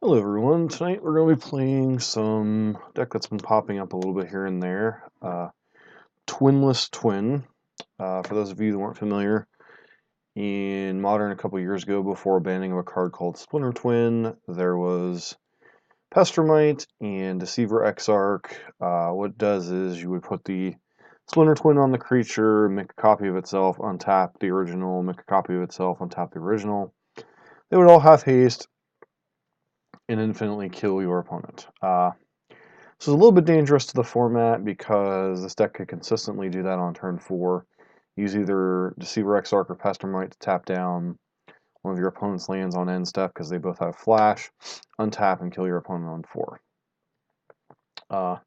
Hello everyone, tonight we're going to be playing some deck that's been popping up a little bit here and there. Twinless Twin. For those of you who weren't familiar, in Modern a couple years ago, before banning of a card called Splinter Twin, there was Pestermite and Deceiver Exarch. What it does is you would put the Splinter Twin on the creature, make a copy of itself, untap the original, make a copy of itself, untap the original. They would all have haste and infinitely kill your opponent. So it's a little bit dangerous to the format because this deck could consistently do that on turn 4. Use either Deceiver Exarch or Pestermite to tap down one of your opponent's lands on end step because they both have flash, untap and kill your opponent on 4.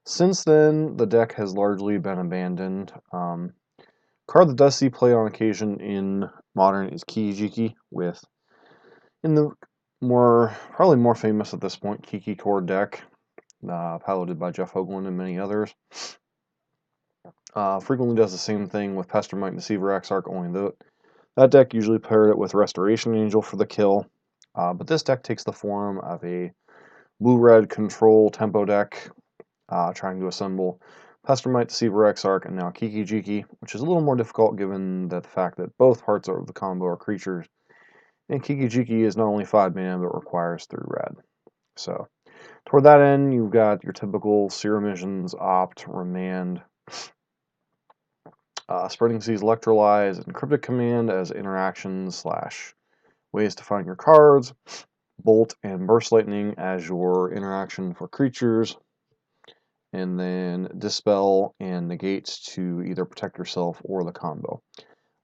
Since then, the deck has largely been abandoned. Card that does see play on occasion in Modern is Kiki-Jiki, with, in the probably more famous at this point, Kiki Core deck, piloted by Jeff Hoagland and many others. Frequently does the same thing with Pestermite and Deceiver Exarch, only that deck usually paired it with Restoration Angel for the kill. But this deck takes the form of a blue-red control tempo deck, trying to assemble Pestermite, Deceiver Exarch, and now Kiki-Jiki, which is a little more difficult given the fact that both parts of the combo are creatures. And Kiki-Jiki is not only 5 mana, but requires 3 red. So, toward that end, you've got your typical Serum Visions, Opt, Remand, Spreading Seas, Electrolyze, and Cryptic Command as interactions / ways to find your cards, Bolt and Burst Lightning as your interaction for creatures, and then Dispel and Negate to either protect yourself or the combo.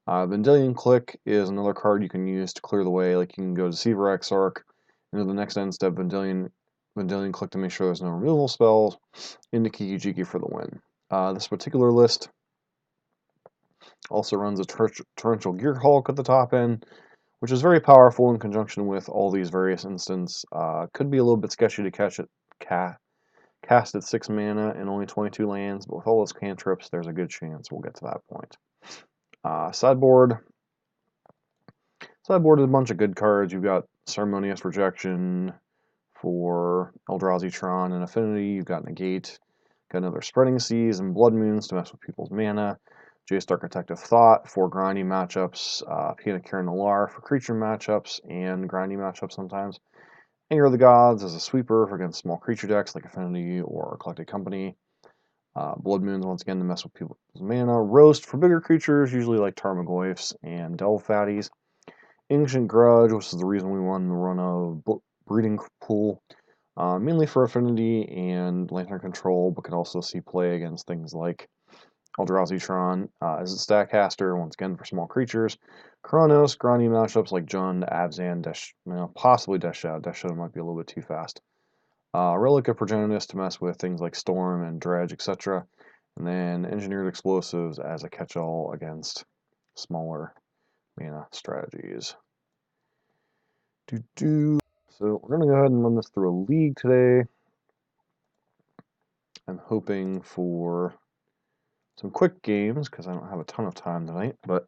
Vendilion Click is another card you can use to clear the way. Like you can go Deceiver Exarch into the next end step, Vendilion Click to make sure there's no removal spells, into Kiki-Jiki for the win. This particular list also runs a Torrential Gearhulk at the top end, which is very powerful in conjunction with all these various instants. Could be a little bit sketchy to cast at 6 mana and only 22 lands, but with all those cantrips, there's a good chance we'll get to that point. Sideboard is a bunch of good cards. You've got Ceremonious Rejection for Eldrazi Tron and Affinity. You've got Negate. Got another Spreading Seas and Blood Moons to mess with people's mana. Jace Architective Thought for grindy matchups. Piana Karen Nalar for creature matchups and grindy matchups sometimes. Anger of the Gods as a sweeper against small creature decks like Affinity or Collected Company. Blood Moons, once again, to mess with people's mana. Roast for bigger creatures, usually like Tarmogoyfs and Delve Fatties. Ancient Grudge, which is the reason we won the run of Breeding Pool, mainly for Affinity and Lantern Control, but can also see play against things like Eldrazi Tron as a Statcaster, once again for small creatures. Chronos, grindy matchups like Jund, Abzan, possibly Death Shadow. Death Shadow might be a little bit too fast. Relic of Progenitus to mess with things like Storm and Dredge, etc. And then Engineered Explosives as a catch-all against smaller mana strategies. So we're going to go ahead and run this through a league today. I'm hoping for some quick games because I don't have a ton of time tonight, but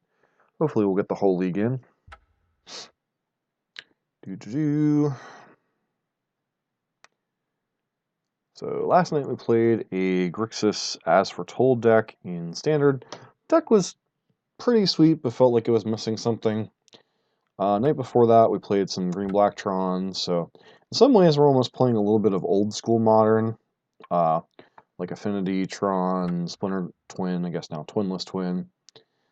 hopefully we'll get the whole league in. So last night we played a Grixis As Foretold deck in Standard. Deck was pretty sweet, but felt like it was missing something. Night before that we played some Green-Black Tron, so in some ways we're almost playing a little bit of old school Modern, like Affinity, Tron, Splinter Twin, I guess now Twinless Twin,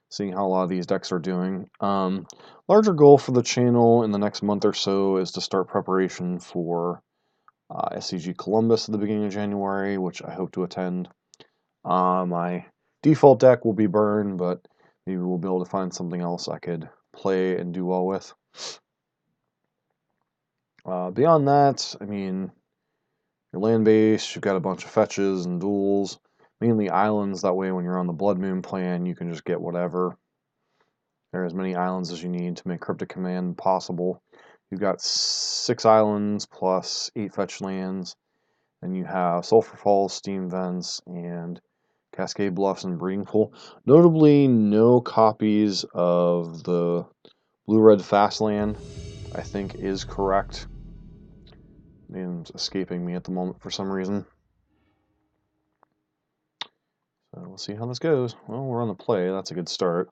seeing how a lot of these decks are doing. Larger goal for the channel in the next month or so is to start preparation for SCG Columbus at the beginning of January, which I hope to attend. My default deck will be Burn, but maybe we'll be able to find something else I could play and do well with. Beyond that, I mean, your land base, you've got a bunch of fetches and duels, mainly islands. That way when you're on the Blood Moon plan, you can just get whatever. There are as many islands as you need to make Cryptic Command possible. You've got 6 islands plus 8 fetch lands. And you have Sulphur Falls, Steam Vents, and Cascade Bluffs and Breeding Pool. Notably, no copies of the Blue-Red Fastland, I think is correct. name's escaping me at the moment for some reason. So we'll see how this goes. Well, we're on the play. That's a good start.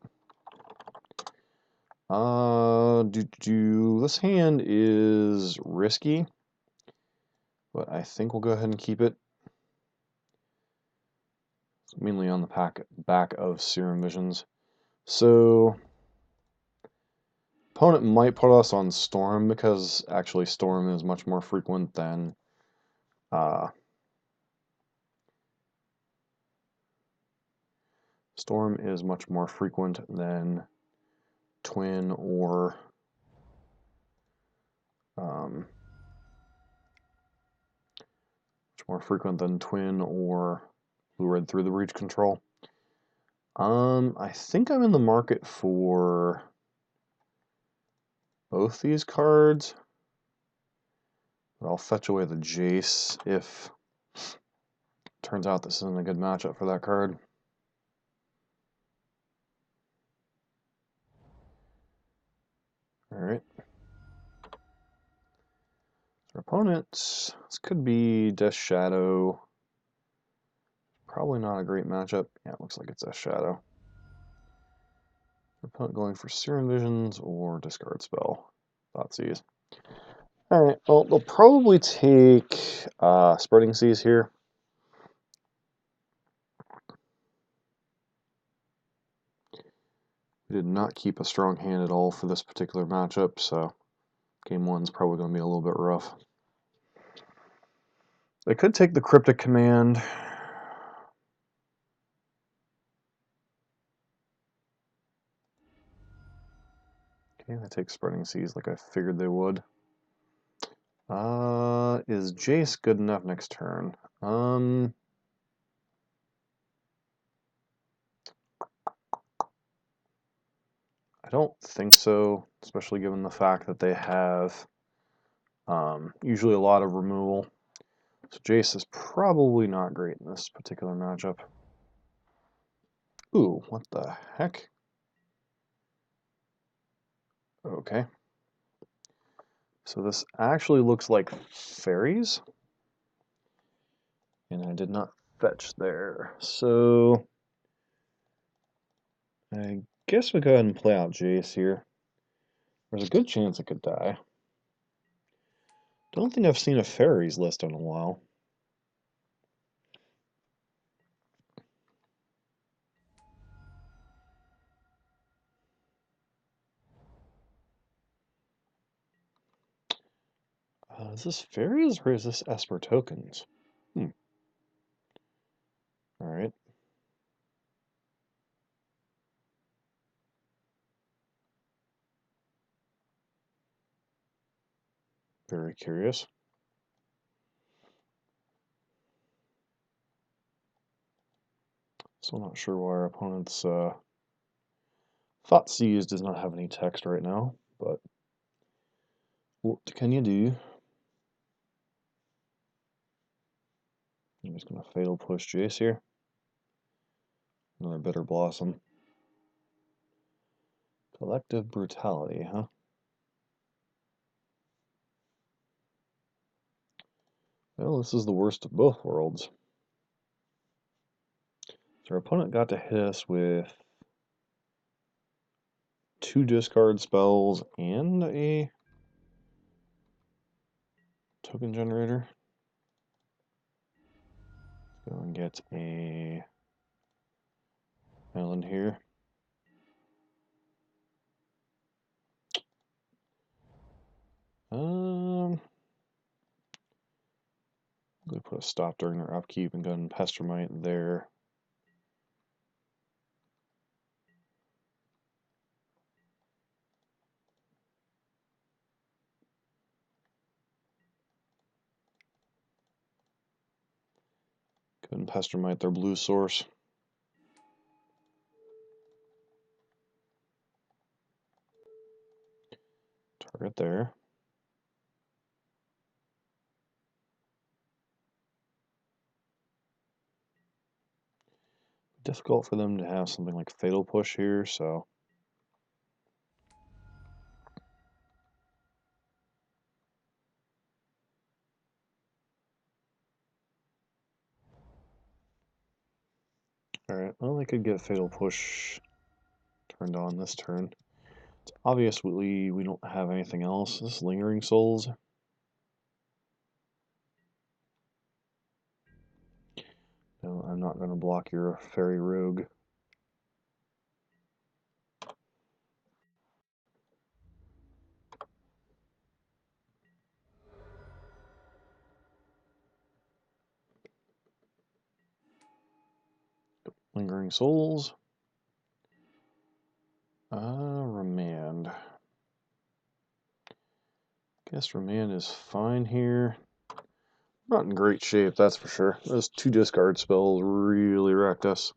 This hand is risky, but I think we'll go ahead and keep it. It's mainly on the back of Serum Visions. So, opponent might put us on Storm because actually Storm is much more frequent than Twin or Blue-Red through the Breach control. I think I'm in the market for both these cards, but I'll fetch away the Jace if it turns out this isn't a good matchup for that card. Alright. Our opponent, this could be Death Shadow. Probably not a great matchup. Yeah, it looks like it's Death Shadow. Our opponent going for Serum Visions or Discard Spell. Thoughtseize. Alright, well, they'll probably take Spreading Seas here. We did not keep a strong hand at all for this particular matchup, so game one's probably going to be a little bit rough. They could take the Cryptic Command. Okay, they take Spreading Seas like I figured they would. Is Jace good enough next turn? I don't think so, especially given the fact that they have usually a lot of removal. So Jace is probably not great in this particular matchup. Ooh, what the heck? Okay. So this actually looks like fairies. And I did not fetch there. So I guess we go ahead and play out Jace here. There's a good chance it could die. Don't think I've seen a fairies list in a while. Is this fairies or is this Esper tokens? Alright. Very curious. Still not sure why our opponent's Thoughtseize does not have any text right now, but what can you do? I'm just going to Fatal Push Jace here. Another Bitter Blossom. Collective Brutality, huh? Well, this is the worst of both worlds. So our opponent got to hit us with 2 discard spells and a token generator. Let's go and get a island here. I'm going to put a stop during their upkeep and go ahead and Pestermite there. Go ahead and Pestermite their blue source. Target there. Difficult for them to have something like Fatal Push here, so Alright, well, they could get Fatal Push turned on this turn. It's obviously we don't have anything else. This Lingering Souls. No, I'm not going to block your Fairy Rogue. Lingering Souls. Remand. Guess Remand is fine here. Not in great shape, that's for sure. Those 2 discard spells really wrecked us.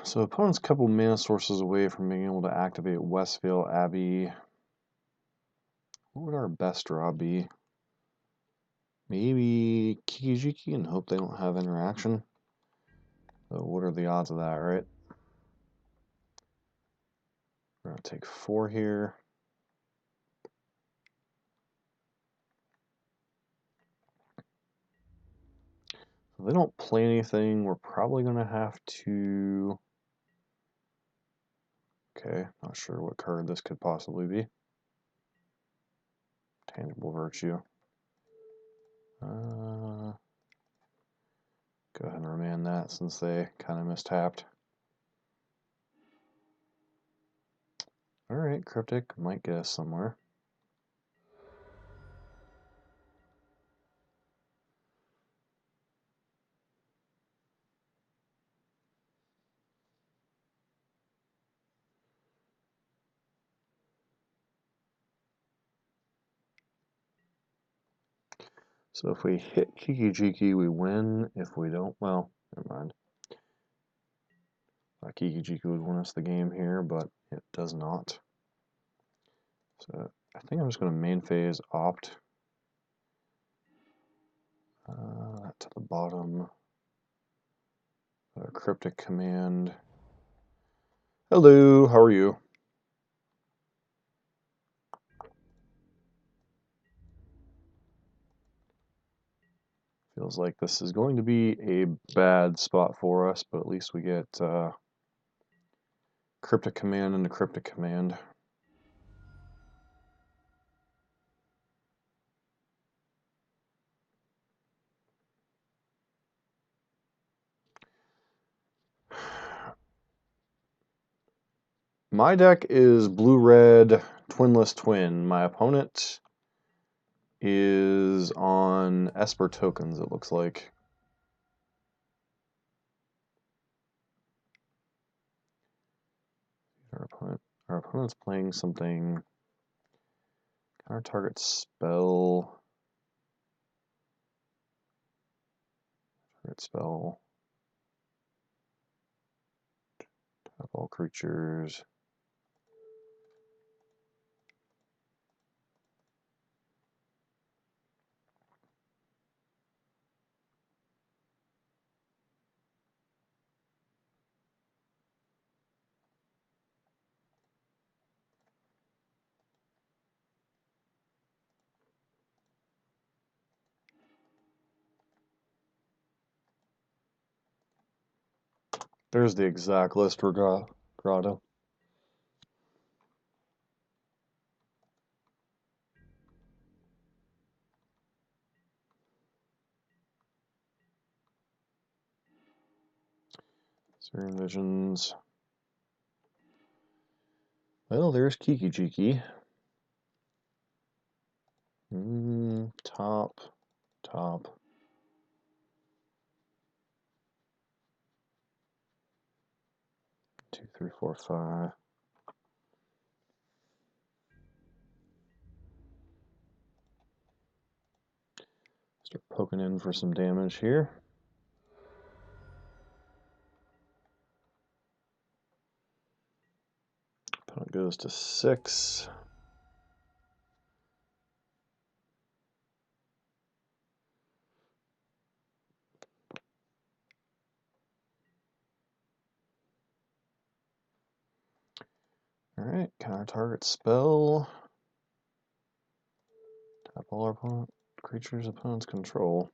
So opponent's a couple mana sources away from being able to activate Westvale Abbey. What would our best draw be? Maybe Kiki-Jiki and hope they don't have interaction. So what are the odds of that, right? We're going to take 4 here. If they don't play anything, we're probably going to have to... Okay, not sure what card this could possibly be. Tangible Virtue. Go ahead and remand that since they kind of mistapped. Alright, Cryptic might get us somewhere. So if we hit Kiki-Jiki, we win. If we don't, well, never mind. Kiki-Jiki would win us the game here, but it does not. So I think I'm just going to main phase opt. To the bottom. Cryptic command. Hello, how are you? Feels like this is going to be a bad spot for us, but at least we get Cryptic command and a Cryptic command. My deck is blue-red Twinless Twin. My opponent is on Esper tokens, it looks like. Our opponent's playing something. Counter target spell. Target spell. Tap all creatures. There's the exact list for Grotto. Serum Visions. Well, there's Kiki-Jiki. Top. 2, 3, 4, 5. Start poking in for some damage here. Opponent goes to 6. Alright, counter target spell. Tap all our creatures opponent's control.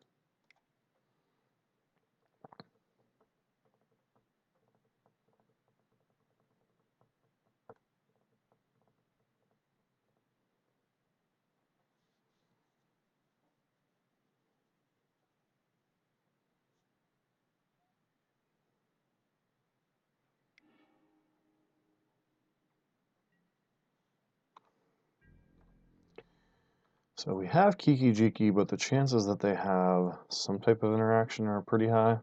So we have Kiki Jiki, but the chances that they have some type of interaction are pretty high.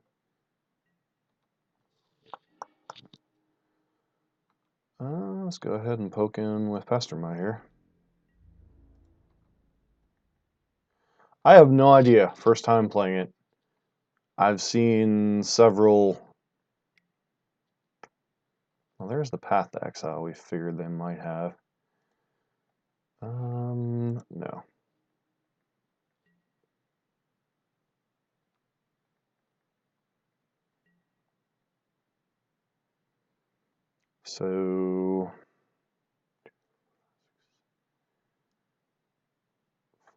Let's go ahead and poke in with Pesterma here. I have no idea. First time playing it. I've seen several. Well, there's the Path to Exile we figured they might have. No. So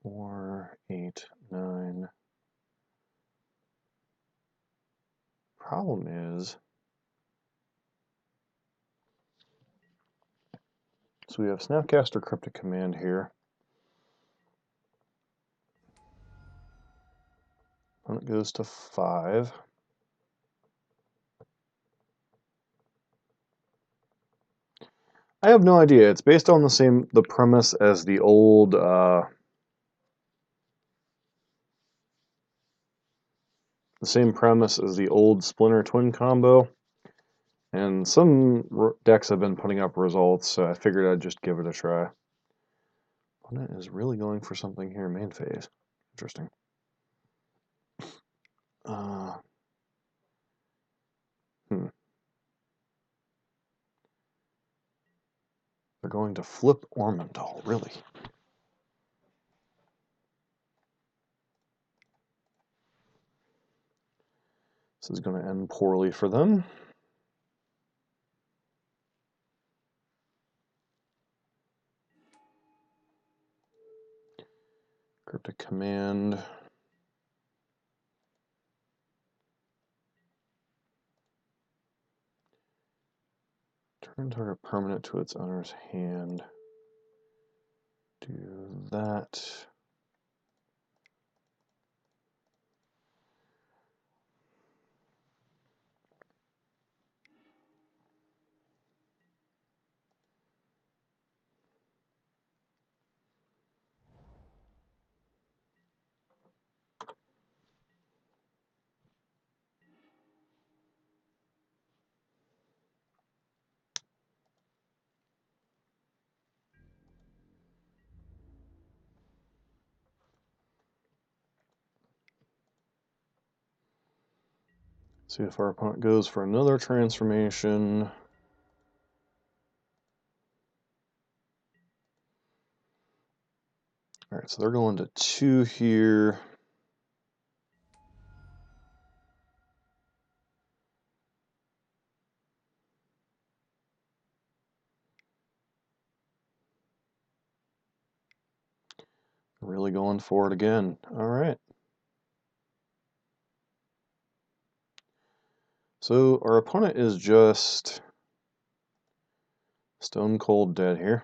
4, 8, 9. Problem is, so we have Snapcaster Cryptic Command here. When it goes to 5. I have no idea. It's based on the premise as the old Splinter Twin combo. And some decks have been putting up results, so I figured I'd just give it a try. Opponent is really going for something here, main phase. Interesting. They're going to flip Ormental, really? This is going to end poorly for them. Cryptic Command. Turn target permanent to its owner's hand. Do that. See if our opponent goes for another transformation. All right, so they're going to 2 here. Really going for it again. All right. So our opponent is just stone cold dead here.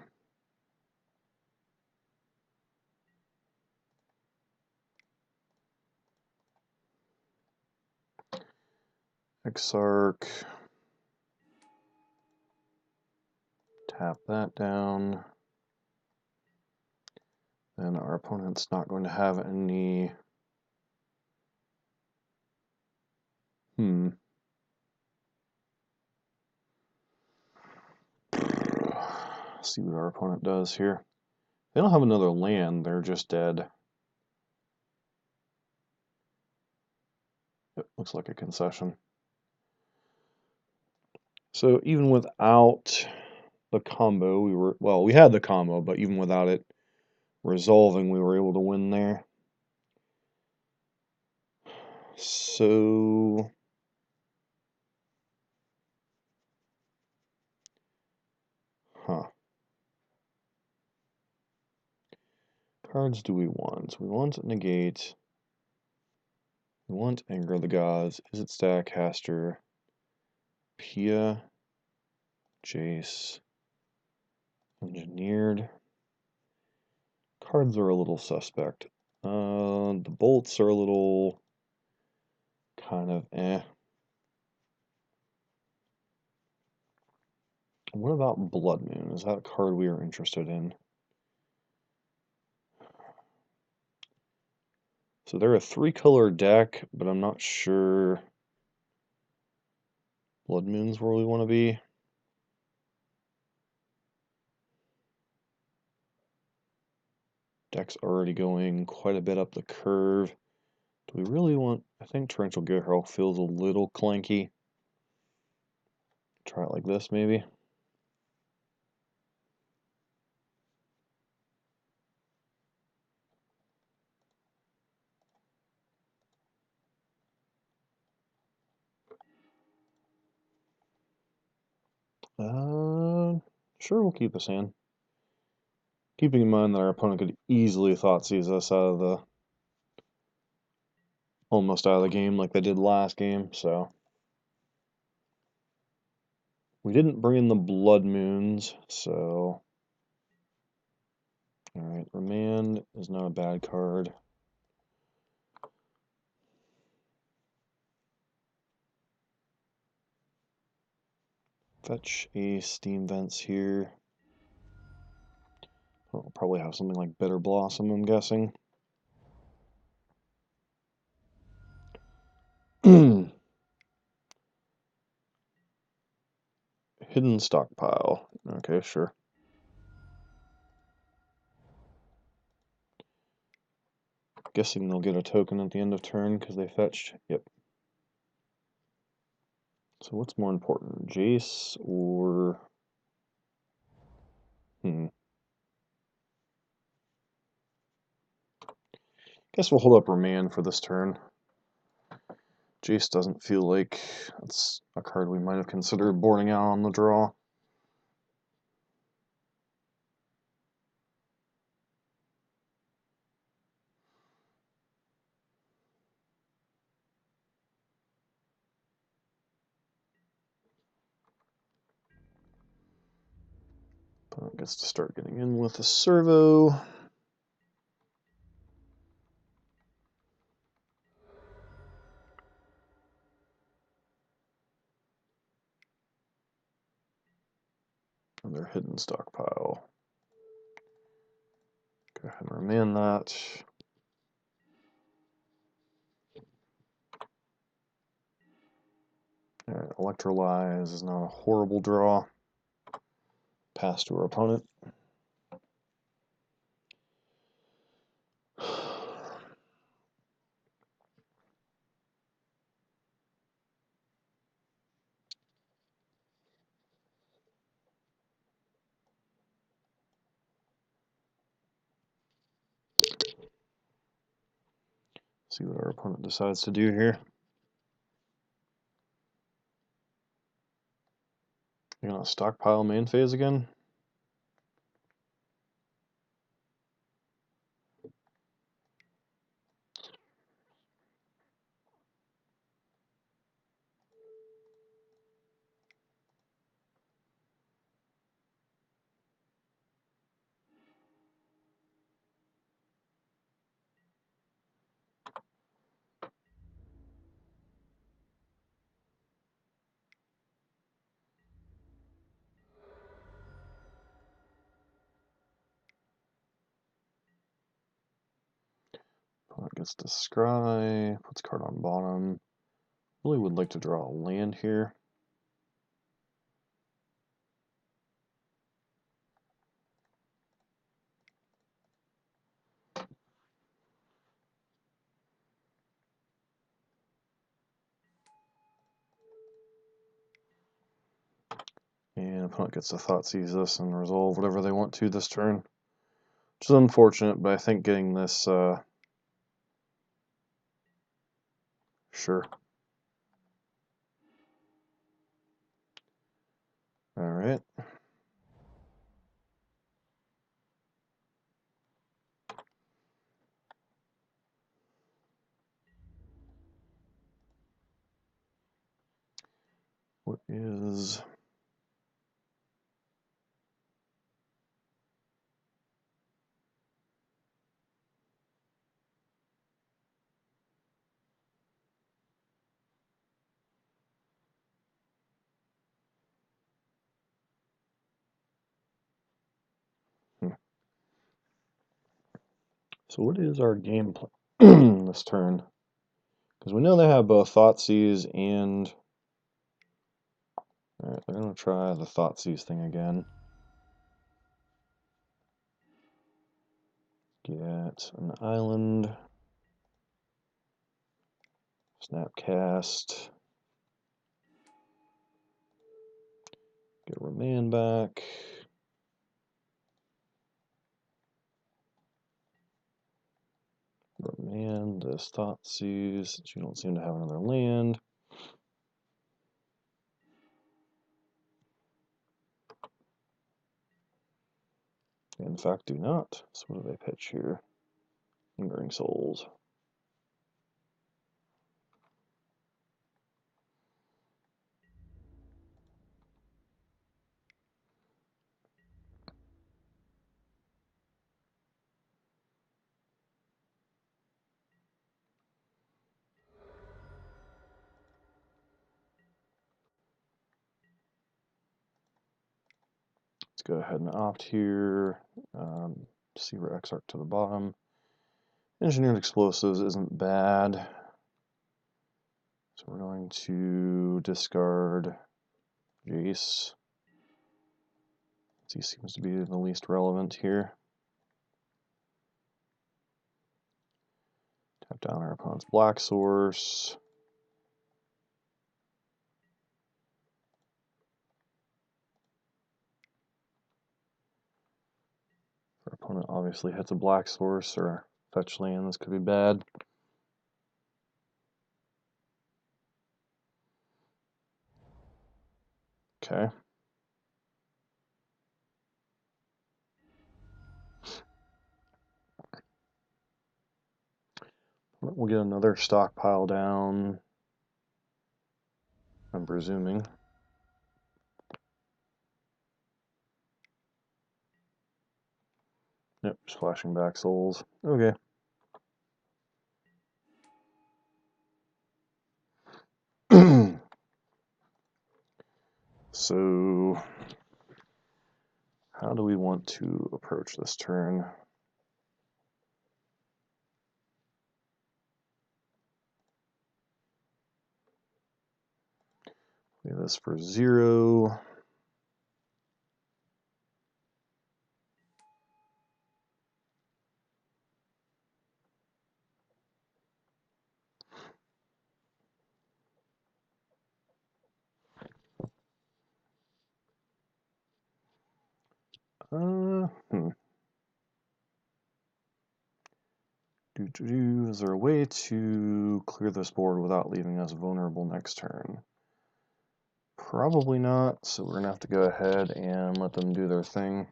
Exarch. Tap that down. Then our opponent's not going to have any. See what our opponent does here. They don't have another land, they're just dead. It looks like a concession. So even without the combo, we had the combo, but even without it resolving, we were able to win there. So cards do we want? We want Negate. We want Anger of the Gods. Izzet Statcaster. Pia. Jace. Engineered. Cards are a little suspect. The bolts are a little kind of eh. What about Blood Moon? Is that a card we are interested in? So they're a 3-color deck, but I'm not sure Blood Moon's where we want to be. Deck's already going quite a bit up the curve. Do we really want... I think Torrential Gearhurl feels a little clanky. Try it like this, maybe. Sure, we'll keep this in. Keeping in mind that our opponent could easily Thoughtseize us out of the... almost out of the game like they did last game, so... We didn't bring in the Blood Moons, so... Alright, Remand is not a bad card. Fetch a Steam Vents here. We'll probably have something like Bitter Blossom, I'm guessing. Hidden Stockpile. Okay, sure. Guessing they'll get a token at the end of turn because they fetched. Yep. So what's more important, Jace or... Guess we'll hold up Remand for this turn. Jace doesn't feel like that's a card we might have considered boarding out on the draw. Opponent gets to start getting in with a servo. And their Hidden Stockpile. Go ahead and Remand that. Alright, Electrolyze is not a horrible draw. Pass to our opponent. See what our opponent decides to do here. You're gonna stockpile main phase again? Opponent gets to scry, puts card on bottom. Really would like to draw a land here. And opponent gets to Thoughtseize this and resolve whatever they want to this turn. Which is unfortunate, but I think getting this, sure. Alright. is. So what is our game plan this turn? Because we know they have both Thoughtseize and... Alright, they're going to try the Thoughtseize thing again. Get an island. Snapcast. Get Remand back. Remand this Thoughtseize. You don't seem to have another land. In fact, do not. So what do they pitch here? Lingering Souls. Let's go ahead and opt here. Seaver Exarch to the bottom. Engineered Explosives isn't bad. So we're going to discard Jace. He seems to be the least relevant here. Tap down our opponent's Black Source. Our opponent obviously hits a Black Source or fetch land. This could be bad. Okay. We'll get another stockpile down, I'm presuming. Yep, just flashing back souls. Okay. So, how do we want to approach this turn? Play this for 0. Is there a way to clear this board without leaving us vulnerable next turn? Probably not, so we're going to have to go ahead and let them do their thing.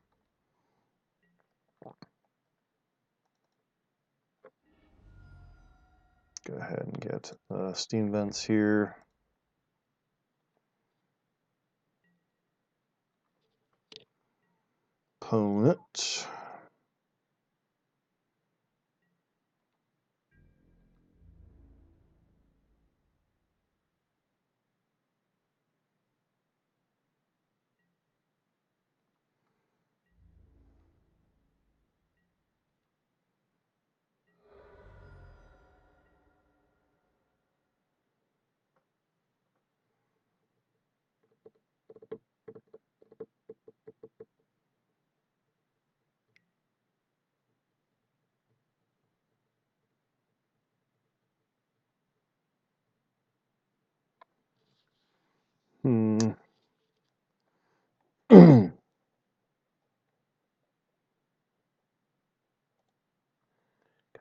Go ahead and get steam vents here. Opponent.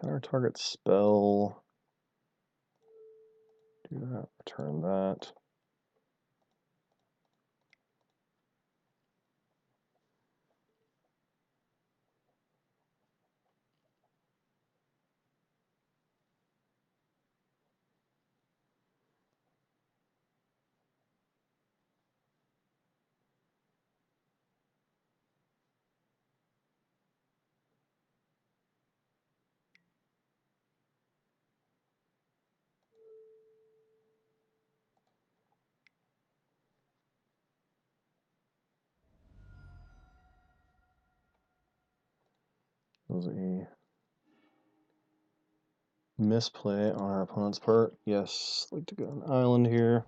Counter target spell. Do that, return that. Was a misplay on our opponent's part. Yes, like to go an island here.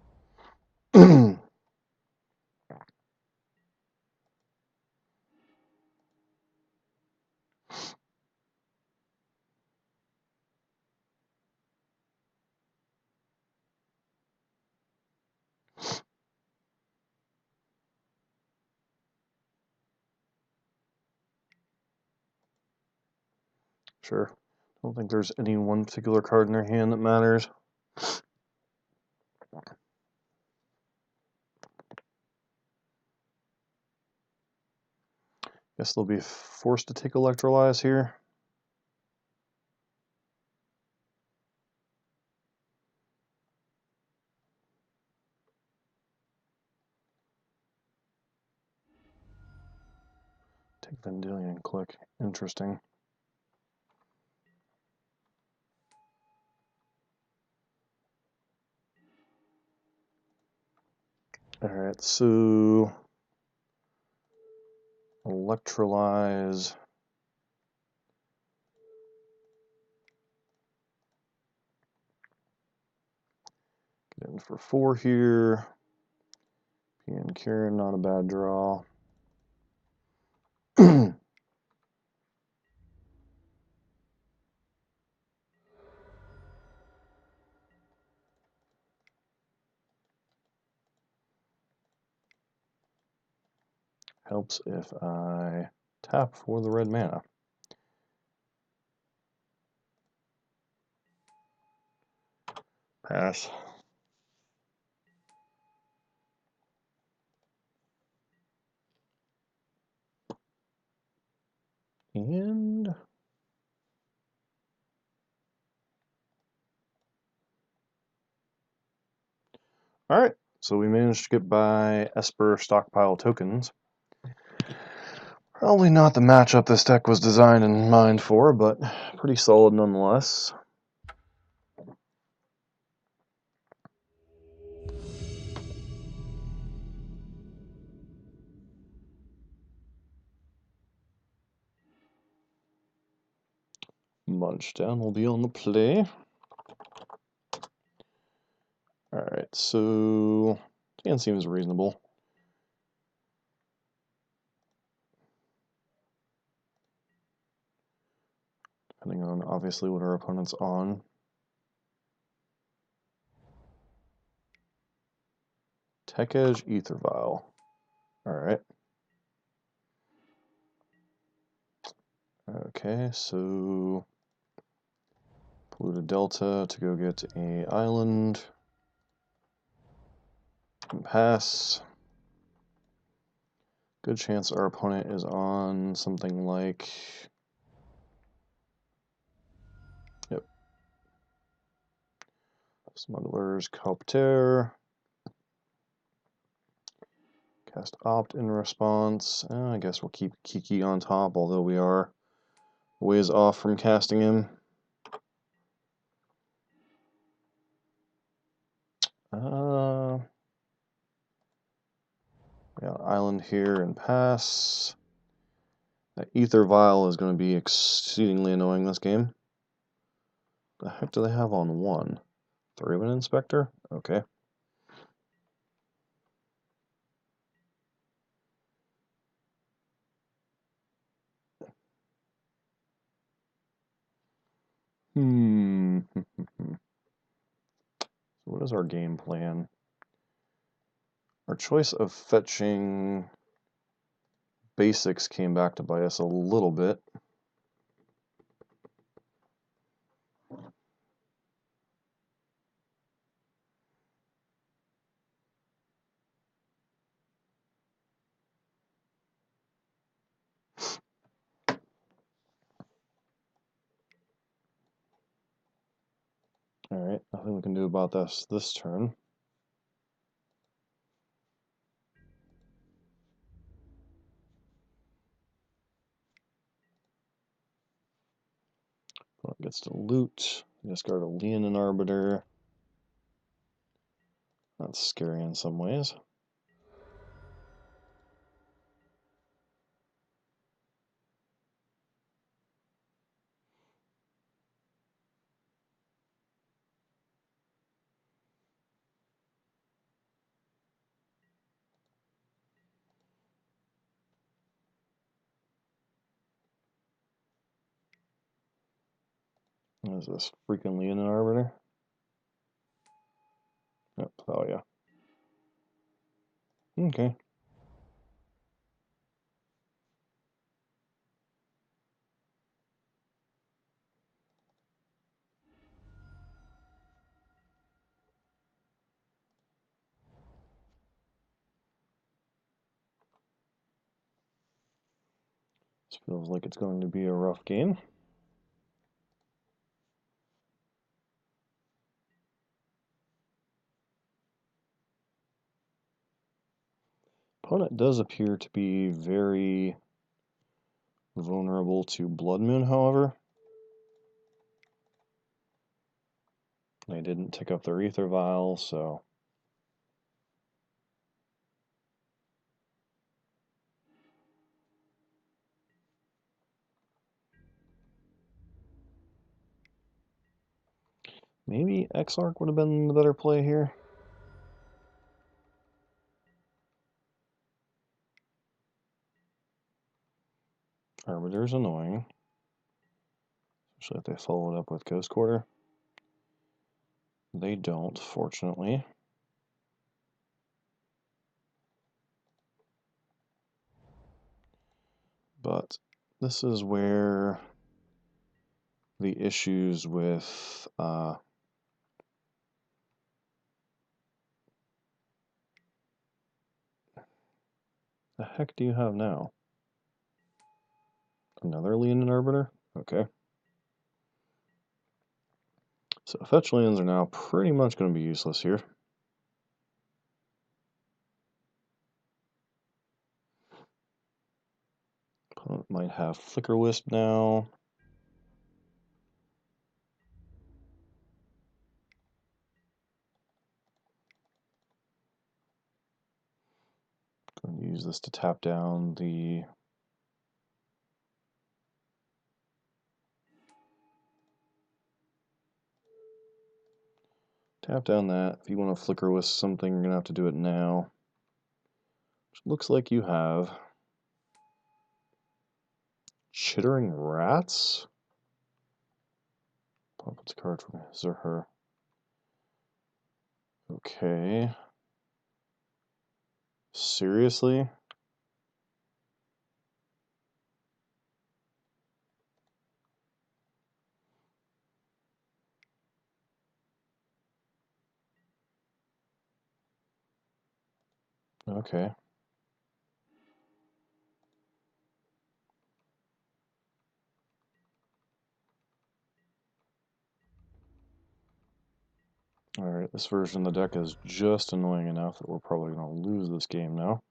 Sure. I don't think there's any one particular card in their hand that matters. Guess they'll be forced to take Electrolyze here. Take Vendilion, click. Interesting. Alright, so Electrolyze. Get in for 4 here. PN Karen, not a bad draw. Helps if I tap for the red mana. Pass. And alright, so we managed to get by Esper stockpile tokens. Probably not the matchup this deck was designed in mind for, but pretty solid nonetheless. Munchdown will be on the play. Alright, so hand seems reasonable. Depending on obviously what our opponent's on. Tech Edge, Ether Vial. Alright. Okay, so Polluted Delta to go get a island. Pass. Good chance our opponent is on something like... Yep. Smuggler's Copter. Cast Opt in response. I guess we'll keep Kiki on top, although we are ways off from casting him. Yeah, island here and pass. That Ether Vial is going to be exceedingly annoying this game. The heck do they have on 1? 3-win Inspector? Okay. So what is our game plan? Our choice of fetching basics came back to bite us a little bit. Alright, nothing we can do about this turn. Opponent gets to loot, discard a Leonin Arbiter. That's scary in some ways. What is this? Freaking Leonin Arbiter? Yep, oh yeah. Okay. This feels like it's going to be a rough game. Opponent does appear to be very vulnerable to Blood Moon, however. They didn't tick up their Ether Vial, so... maybe Exarch would have been the better play here. Arbiter's annoying. Especially if they follow it up with Ghost Quarter. They don't, fortunately. But this is where the issues with the heck do you have now? Another Leonin Arbiter? Okay. So fetch lands are now pretty much going to be useless here. Opponent might have Flicker Wisp now. Going to use this to tap down the... tap down that. If you want to Flicker Wisp something, you're going to have to do it now. Which looks like you have... Chittering Rats? Pop its card from his or her. Okay. Seriously? Okay. Alright, this version of the deck is just annoying enough that we're probably going to lose this game now.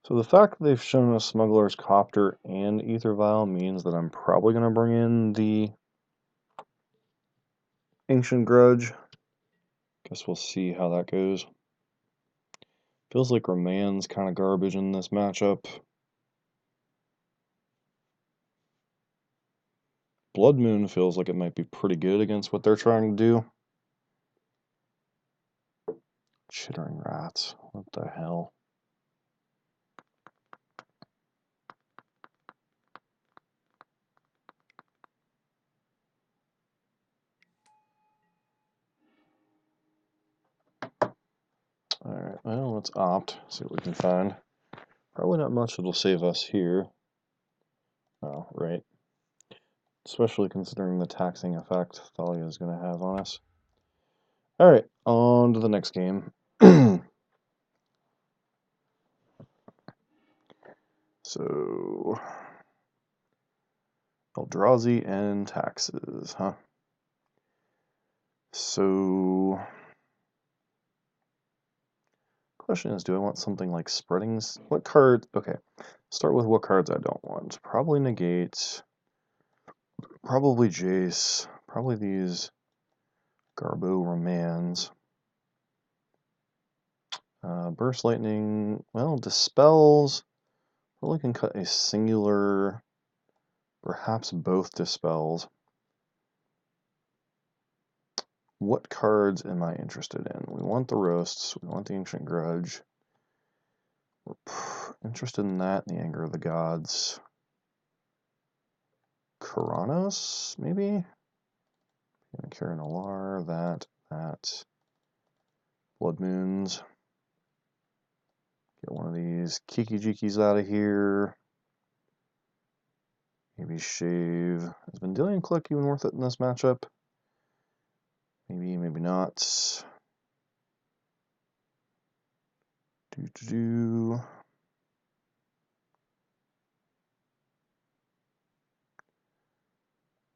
So the fact that they've shown us Smuggler's Copter and Ether Vial means that I'm probably going to bring in the Ancient Grudge. Guess we'll see how that goes. Feels like Raman's kind of garbage in this matchup. Blood Moon feels like it might be pretty good against what they're trying to do. Chittering Rats. What the hell? Alright, well, let's opt. See what we can find. Probably not much that'll save us here. Oh, right. Especially considering the taxing effect Thalia is going to have on us. Alright, on to the next game. So... Eldrazi and taxes, huh? So, question is, do I want something like spreadings? What cards? Okay, start with what cards I don't want. Probably negate. Probably Jace. Probably these Garbo Romans. Burst Lightning. Well, Dispels. Probably can cut a singular, perhaps both Dispels. What cards am I interested in? We want the Roasts. We want the Ancient Grudge. We're interested in that, the Anger of the Gods. Karanos, maybe? Karen Alar, that. Blood Moons. Get one of these Kiki Jikis out of here. Maybe Shave. Has Vendilion Click even worth it in this matchup? Maybe, maybe not.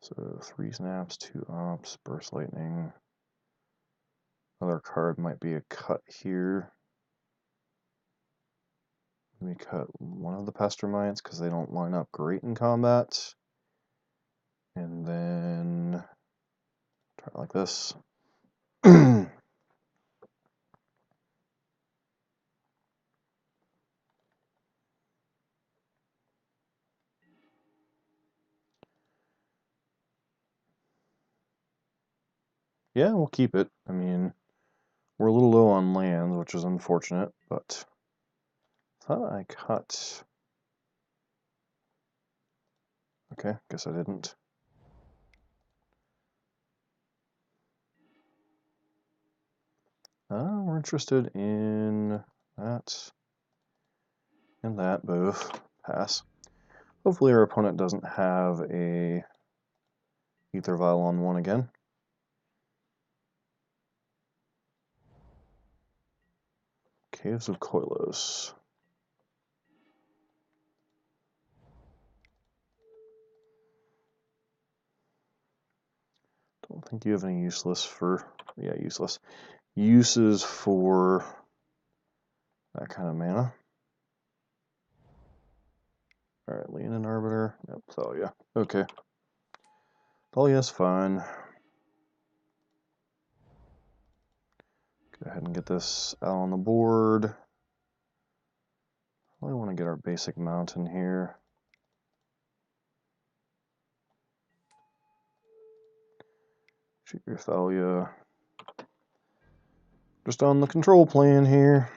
So 3 snaps, 2 ops, Burst Lightning. Another card might be a cut here. Let me cut one of the Pestermites because they don't line up great in combat. And then try it like this. Yeah, we'll keep it. I mean, we're a little low on lands, which is unfortunate, but I thought I cut. Okay, guess I didn't. We're interested in that and that both. Pass. Hopefully our opponent doesn't have a Ether Vial on 1 again. Caves of Koilos. Don't think you have any useless uses for that kind of mana. Alright, Leonin Arbiter. Yep, Thalia. Okay. Thalia's fine. Go ahead and get this out on the board. Probably want to get our basic mountain here. Shoot your Thalia. Just on the control plan here.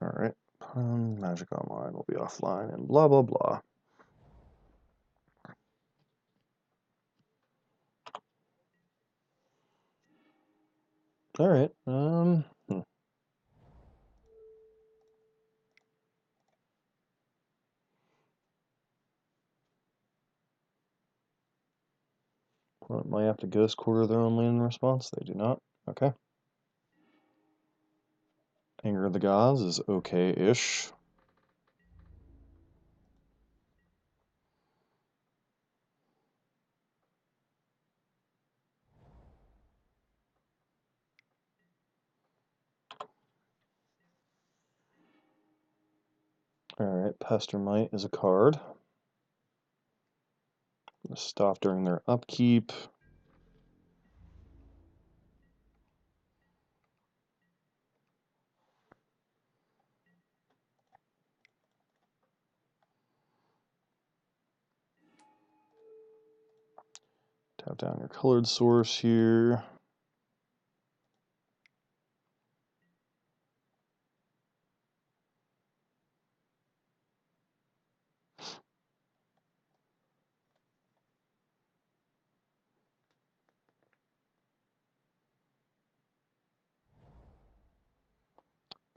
Alright. Magic Online will be offline and blah blah blah. Alright. Might have to Ghost Quarter their own land in response. They do not. Okay. Anger of the Gods is okay-ish. Alright, Pestermite is a card. Stop during their upkeep. Tap down your colored source here.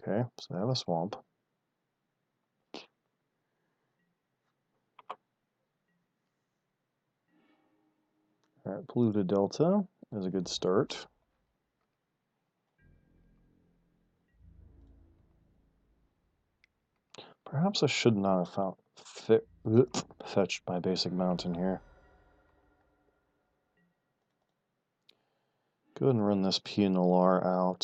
Okay, so I have a swamp. Alright, Polluted Delta is a good start. Perhaps I should not have fetch my basic mountain here. Go ahead and run this PNLR out.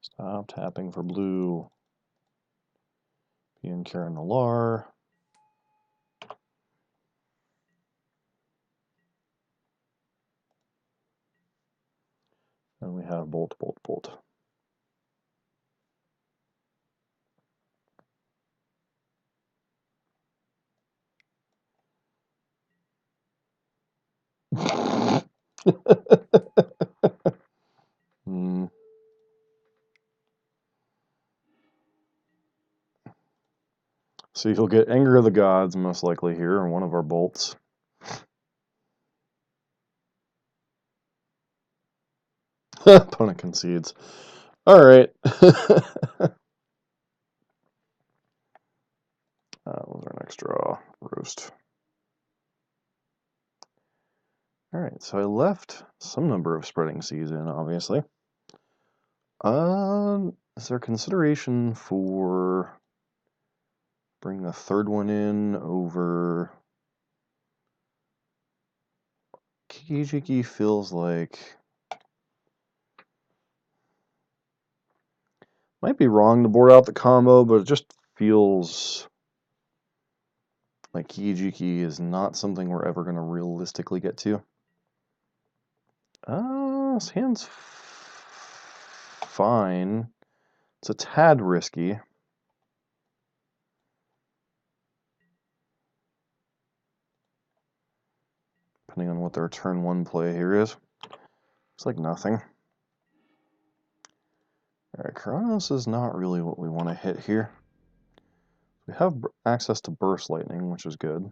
Stop tapping for blue. PN Karen Alar. And we have bolt, bolt, bolt. Hmm. So you'll get Anger of the Gods most likely here in one of our bolts. Opponent concedes. Alright. What was our next draw? Roast. Alright, so I left some number of spreading seas in, obviously. Is there consideration for bringing a third one in over... Kijiki feels like... Might be wrong to board out the combo, but it just feels like Kijiki is not something we're ever going to realistically get to. This hand's fine. It's a tad risky. Depending on what their turn one play here is. Looks like nothing. Alright, Kronos is not really what we want to hit here. We have access to Burst Lightning, which is good.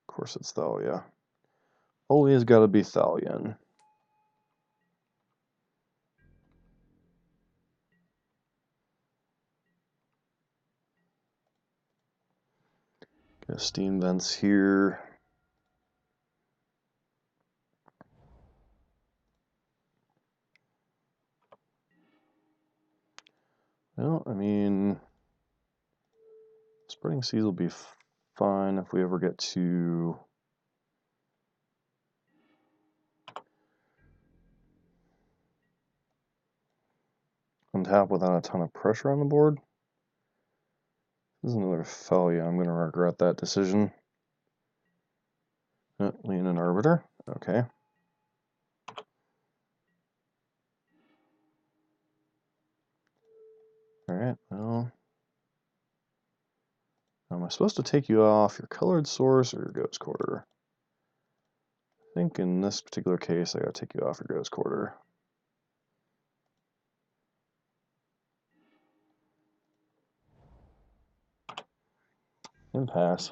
Of course it's Thalia. Always gotta be Thalian. Get Steam Vents here. Well, I mean, Spreading Seas will be fine if we ever get to untap without a ton of pressure on the board. This is another Thalia. I'm going to regret that decision. Lean an Arbiter. Okay. Alright, well... Am I supposed to take you off your colored source or your Ghost Quarter? I think in this particular case, I gotta take you off your Ghost Quarter. And pass.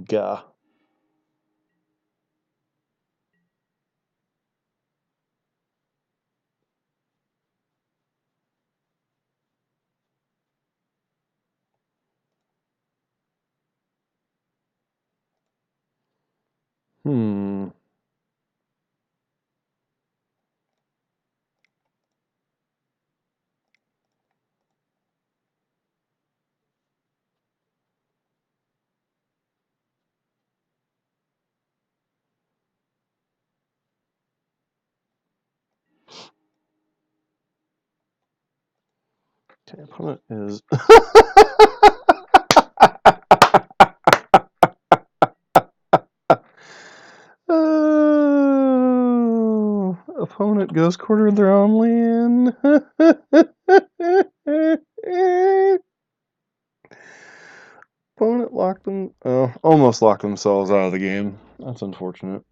Gah. Hmm. Okay, opponent is... Opponent Ghost Quarter their own land. Opponent locked them... almost locked themselves out of the game. That's unfortunate.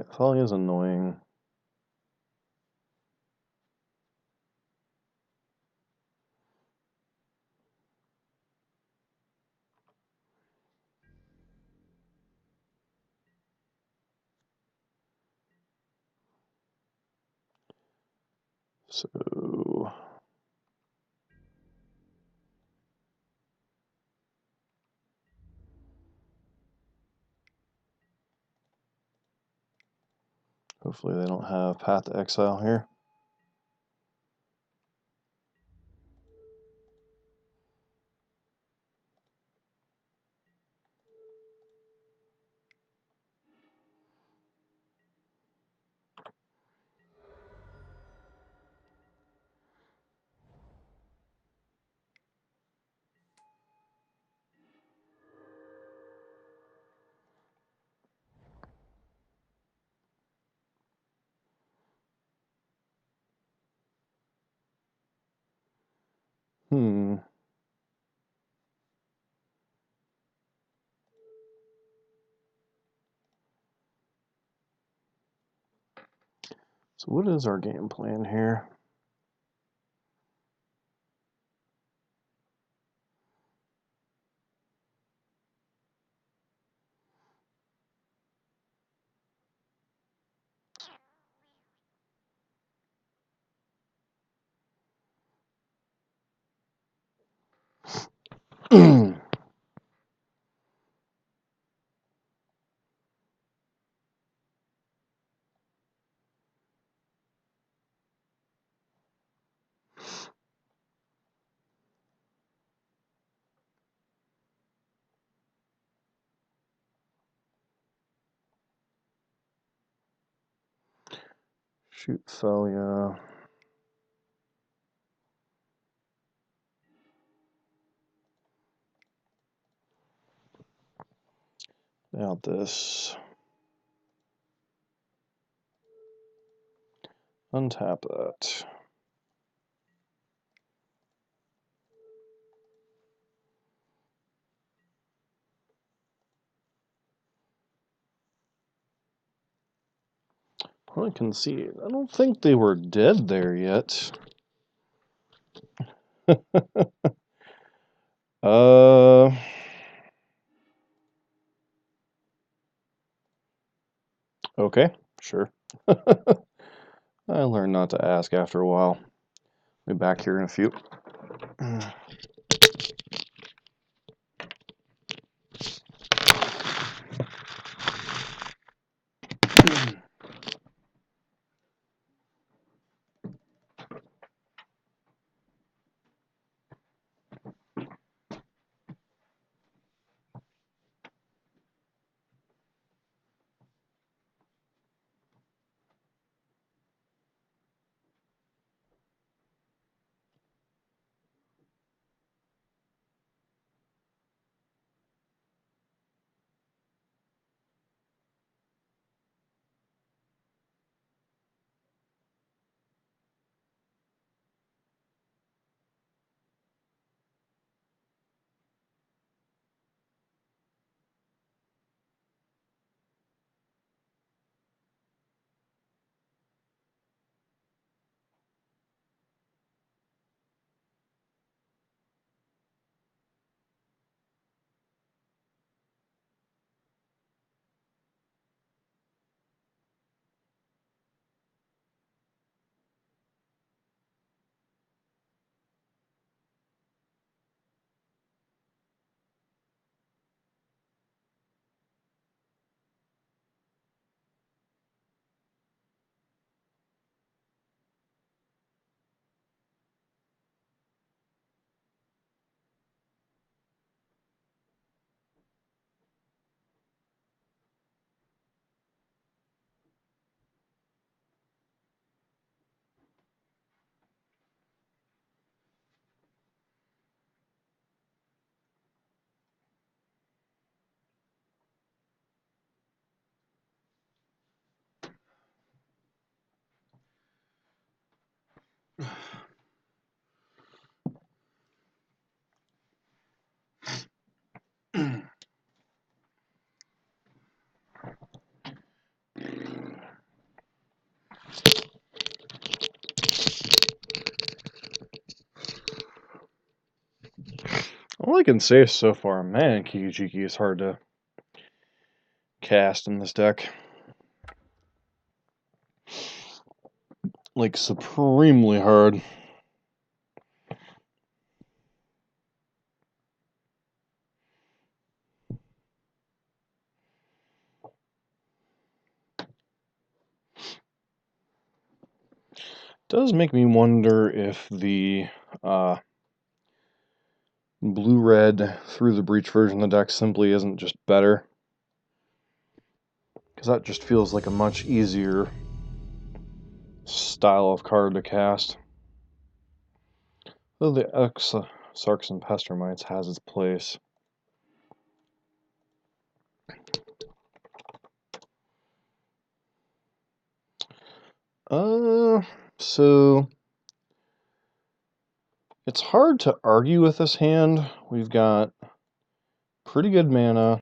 Alright, Thalia is annoying. So hopefully they don't have Path to Exile here. So what is our game plan here? Shoot Thalia. Now this. Untap that. I concede. I don't think they were dead there yet. Okay, sure. I learned not to ask after a while. Be back here in a few. liking safe so far. Man, Kikijiki is hard to cast in this deck. Like, supremely hard. Does make me wonder if the blue-red through the breach version of the deck simply isn't just better. Because that just feels like a much easier style of card to cast. Though the Sarks and Pestermites has its place. So it's hard to argue with this hand. We've got pretty good mana.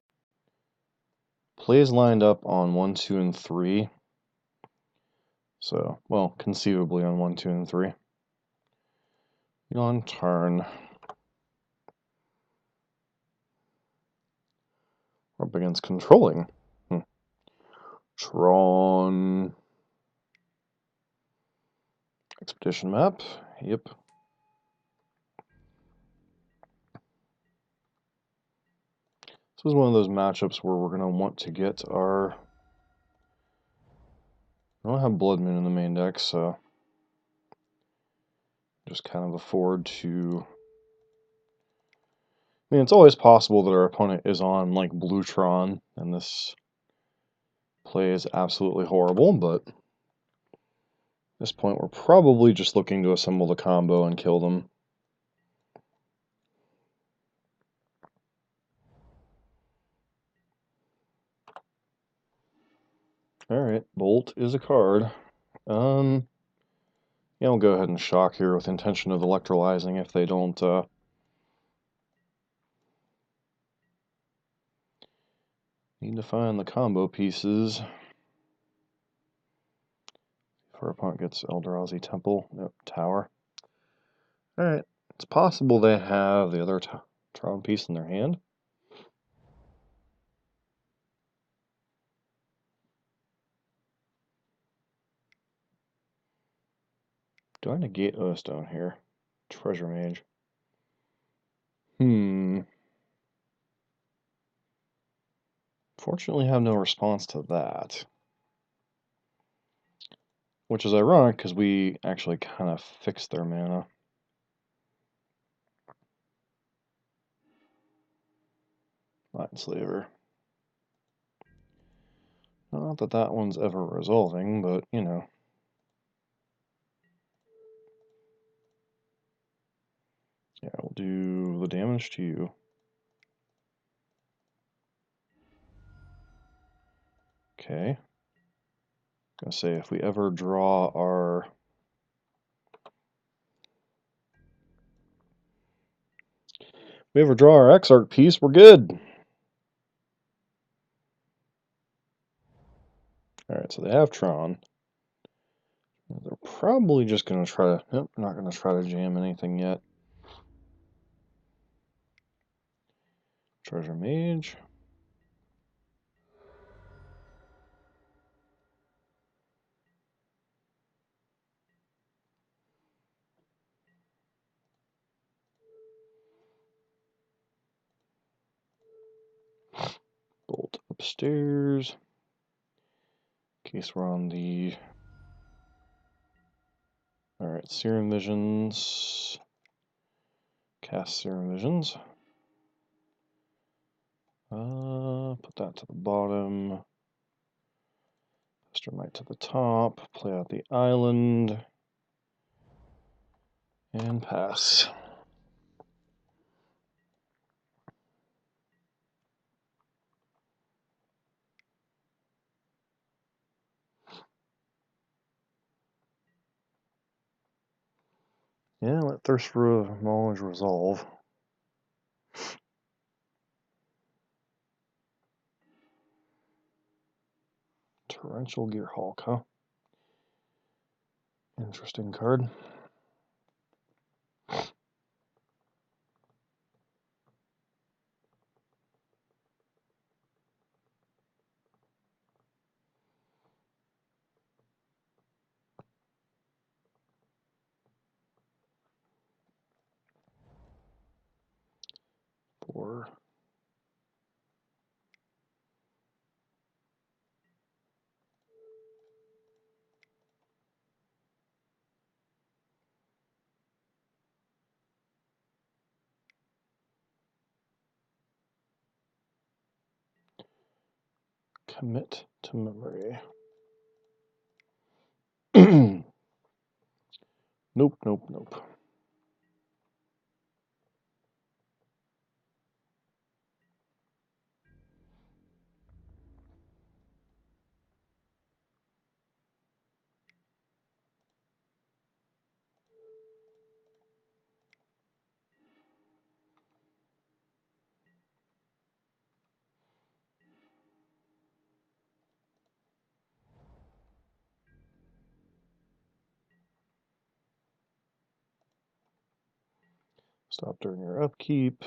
Plays lined up on 1, 2, and 3. So, well, conceivably on 1, 2, and 3. On turn. We're up against controlling. Tron. Expedition map. Yep. This is one of those matchups where we're going to want to get our... I don't have Blood Moon in the main deck, so... just kind of afford to... I mean, it's always possible that our opponent is on, like, Blue Tron, and this play is absolutely horrible, but... at this point, we're probably just looking to assemble the combo and kill them. Alright, Bolt is a card. Yeah, I'll go ahead and shock here with intention of electrolyzing if they don't, need to find the combo pieces. If our opponent gets Eldrazi Temple, nope, Tower. Alright, it's possible they have the other Tron piece in their hand. Do I negate O-Stone here? Treasure Mage. Fortunately, have no response to that. Which is ironic, because we actually kind of fixed their mana. Mindslaver. Not that that one's ever resolving, but, you know. Yeah, we'll do the damage to you. Okay. Gonna say, if we ever draw our... if we ever draw our Exarch piece, we're good! Alright, so they have Tron. They're probably just gonna try to... nope, not gonna try to jam anything yet. Treasure Mage. Bolt upstairs. In case we're on the... alright, Serum Visions. Cast Serum Visions. Put that to the bottom. Pestermite to the top. Play out the island. And pass. Yeah, let Thirst for Knowledge resolve. Torrential Gearhulk, huh? Interesting card. Commit to memory. Nope, nope, nope. Stop during your upkeep.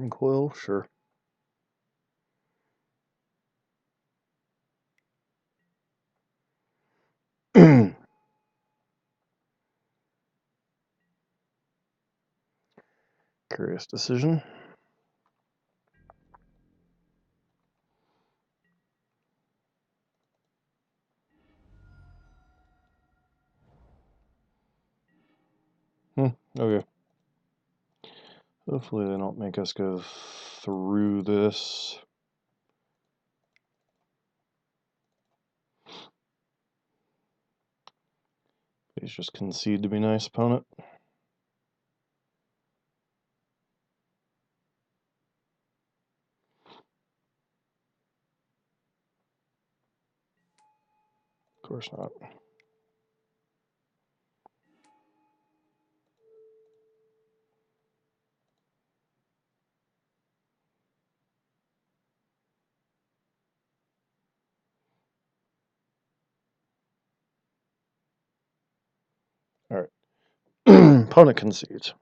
Coil, sure. Curious decision. Okay. Hopefully they don't make us go through this. Please just concede to be nice, opponent. Of course not. Alright. Opponent concedes.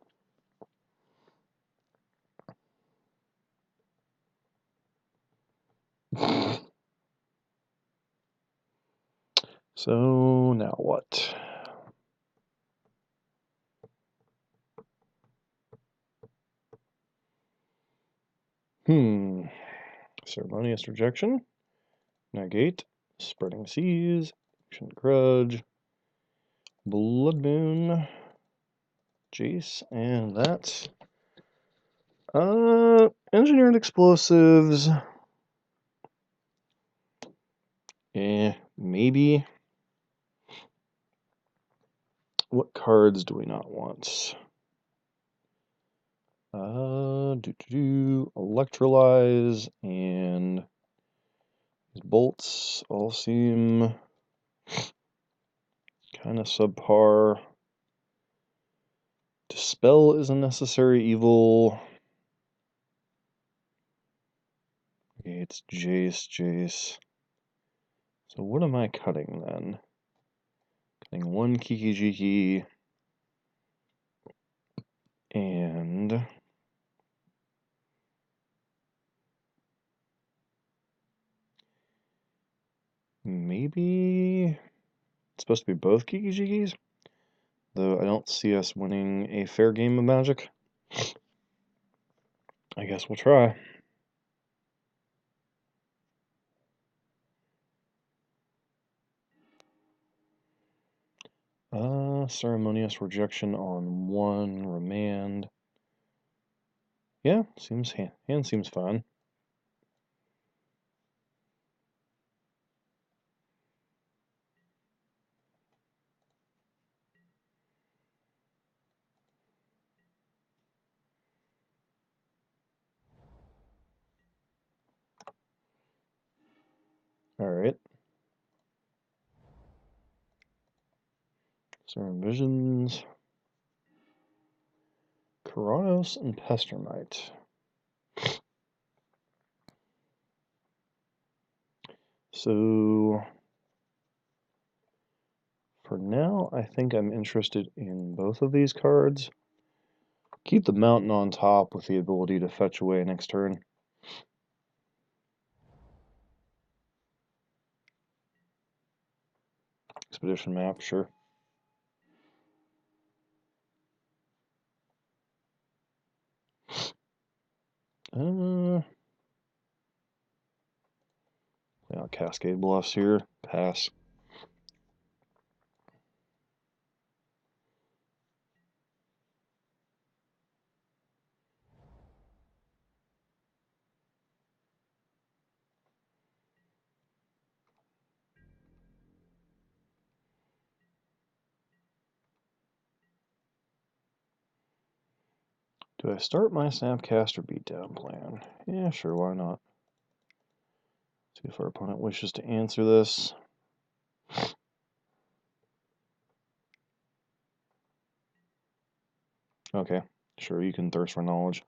So now what? Ceremonious rejection. Negate. Spreading seas. Ancient grudge. Blood moon. Jace, and that. Engineered explosives. Maybe. What cards do we not want? Electrolyze and these bolts all seem kind of subpar. Dispel is a necessary evil. Okay, it's Jace. So what am I cutting then? Cutting one Kiki-Jiki and maybe it's supposed to be both Kiki-Jikis, though I don't see us winning a fair game of Magic. I guess we'll try. Ceremonious rejection on one, remand. Yeah, hand seems fine. Alright. Serum Visions. Keranos and Pestermite. So for now I think I'm interested in both of these cards. Keep the mountain on top with the ability to fetch away next turn. Expedition map, sure. Yeah, Cascade Bluffs here. Pass. Do I start my Snapcaster beatdown plan? Yeah, sure, why not? See if our opponent wishes to answer this. Okay, sure, you can thirst for knowledge.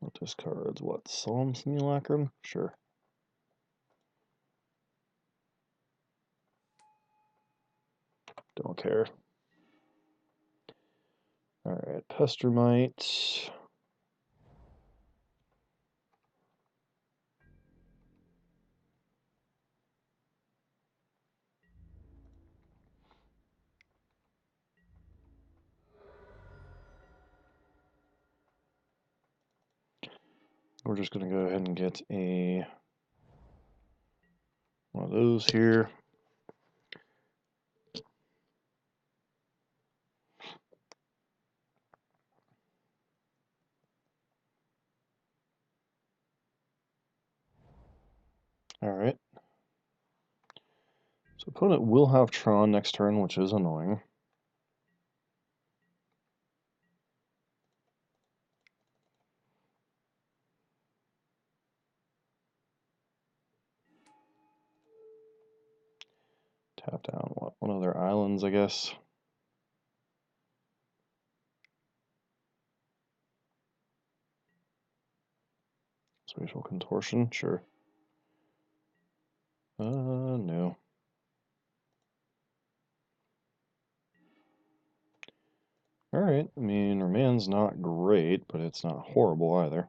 What discards? What? Solemn Simulacrum? Sure. Don't care. Alright, Pestermite. We're just going to go ahead and get one of those here. Alright. So opponent will have Tron next turn, which is annoying. Tap down, what? One of their islands, I guess. Spatial Contortion, sure. No. Alright, I mean, Remain's not great, but it's not horrible either.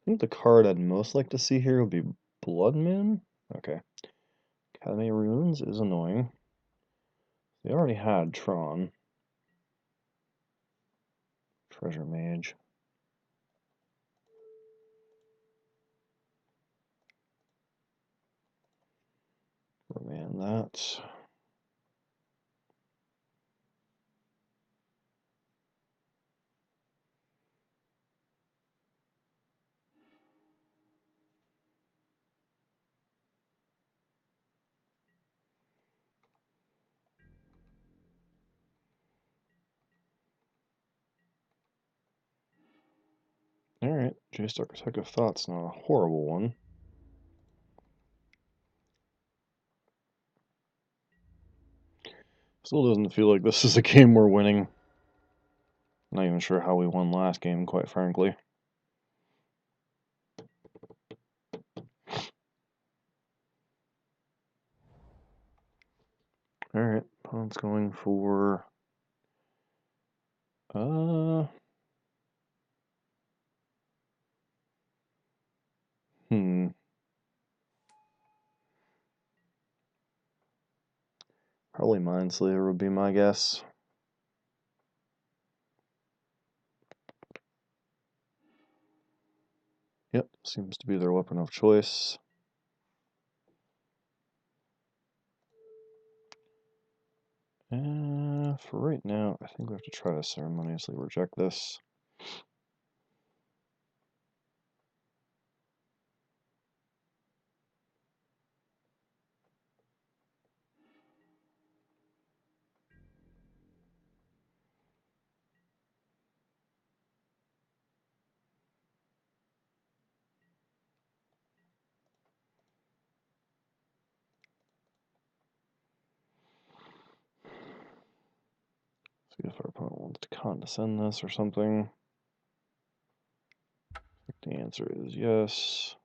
I think the card I'd most like to see here would be Bloodman. Okay. Academy Runes is annoying. They already had Tron. Treasure Mage. Remand that. Alright, Jace Architect Thought's not a horrible one. Still doesn't feel like this is a game we're winning. Not even sure how we won last game, quite frankly. Alright, opponent's going for... Probably Mindslayer would be my guess. Yep, seems to be their weapon of choice. For right now, I think we have to try to ceremoniously reject this. See if our opponent wants to condescend this or something. The answer is yes.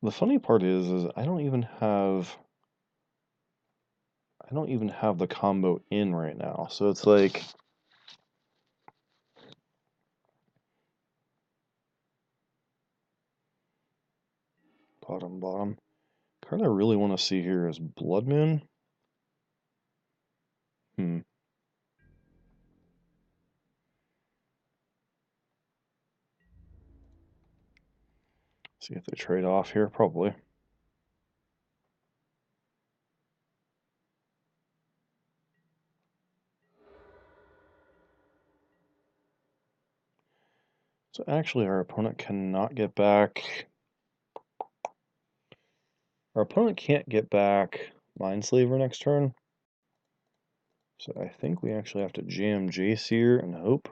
The funny part is I don't even have the combo in right now. So it's like bottom. Card I really want to see here is Blood Moon. See if they trade off here, probably. So actually our opponent cannot get back. Our opponent can't get back Mindslaver next turn. So I think we actually have to jam Jace here and hope.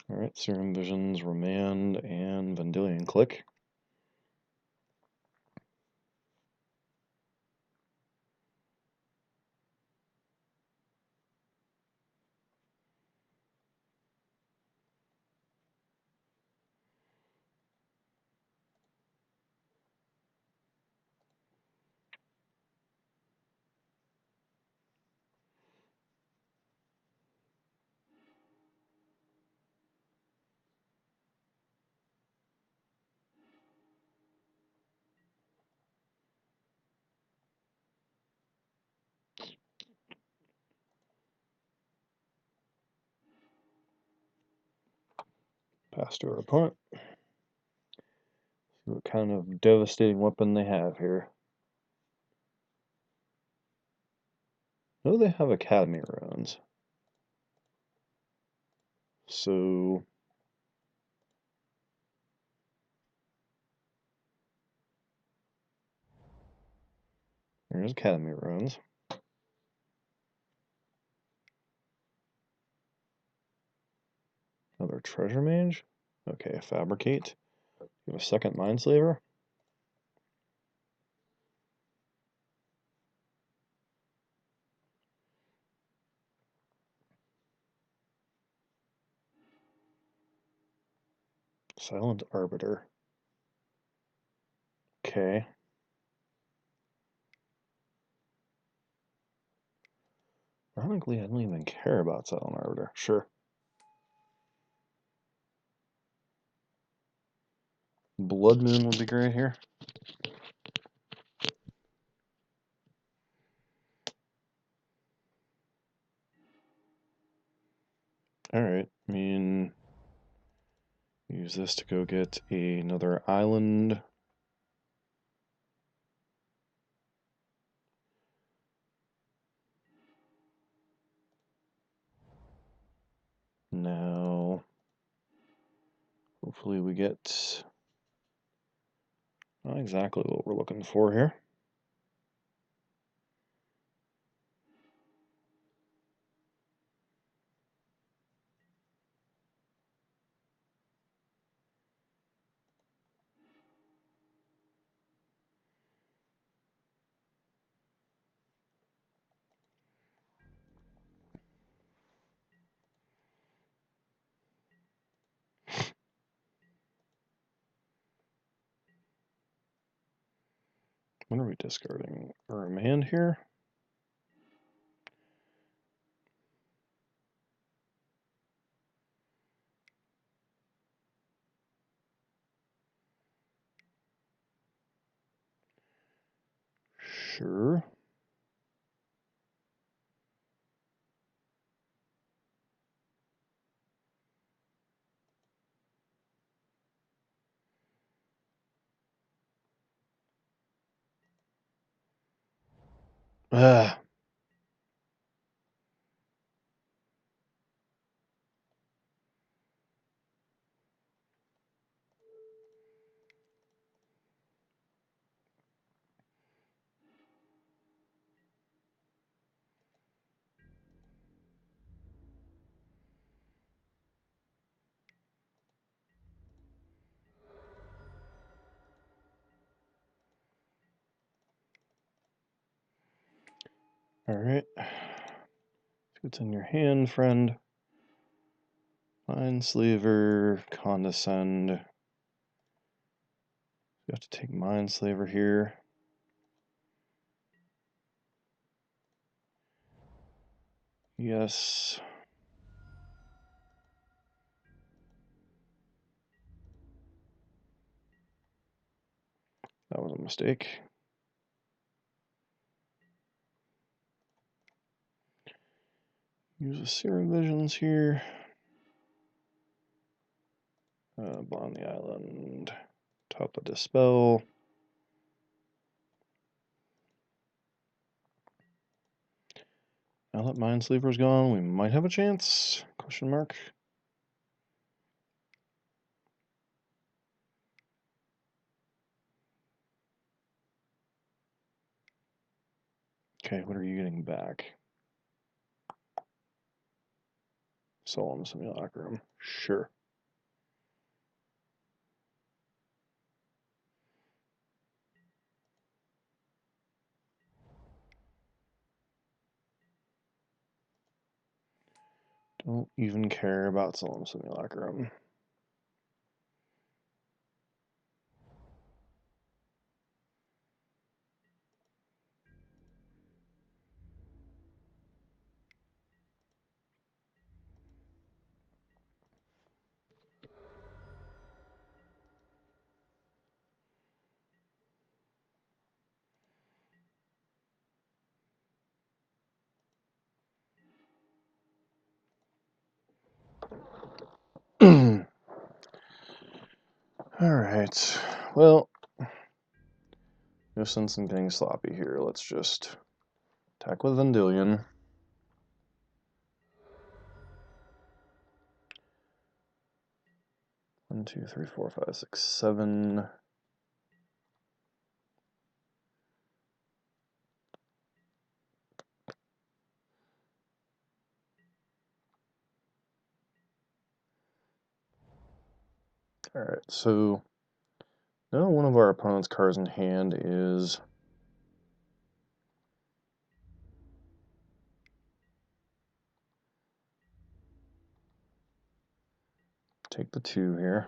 Alright, Serum Visions, Remand, and Vendilion Click. Pass to our opponent. See what kind of devastating weapon they have here. No, they have Academy Runes. So there's Academy Runes. Another Treasure Mage. Okay, Fabricate. We have a second Mindslaver. Silent Arbiter. Okay. Ironically, I don't even care about Silent Arbiter. Sure. Blood Moon would be great here. Alright, I mean, use this to go get another island. Now, hopefully we get not exactly what we're looking for here. What are we discarding? A Remand here? Sure. Ah. Alright. What's in your hand, friend? Mineslaver, Condescend. You have to take Mineslaver here. Yes. That was a mistake. Use a Serum Visions here. Bond the island. Top the Dispel. Now that Mineslaver's gone, we might have a chance? Question mark. Okay, what are you getting back? Solemn Simulacrum. Sure. Don't even care about Solemn Simulacrum. Alright, well, no sense in getting sloppy here. Let's just attack with Vendilion. One, two, three, four, five, six, seven. Alright, so now one of our opponent's cards in hand is take the 2 here.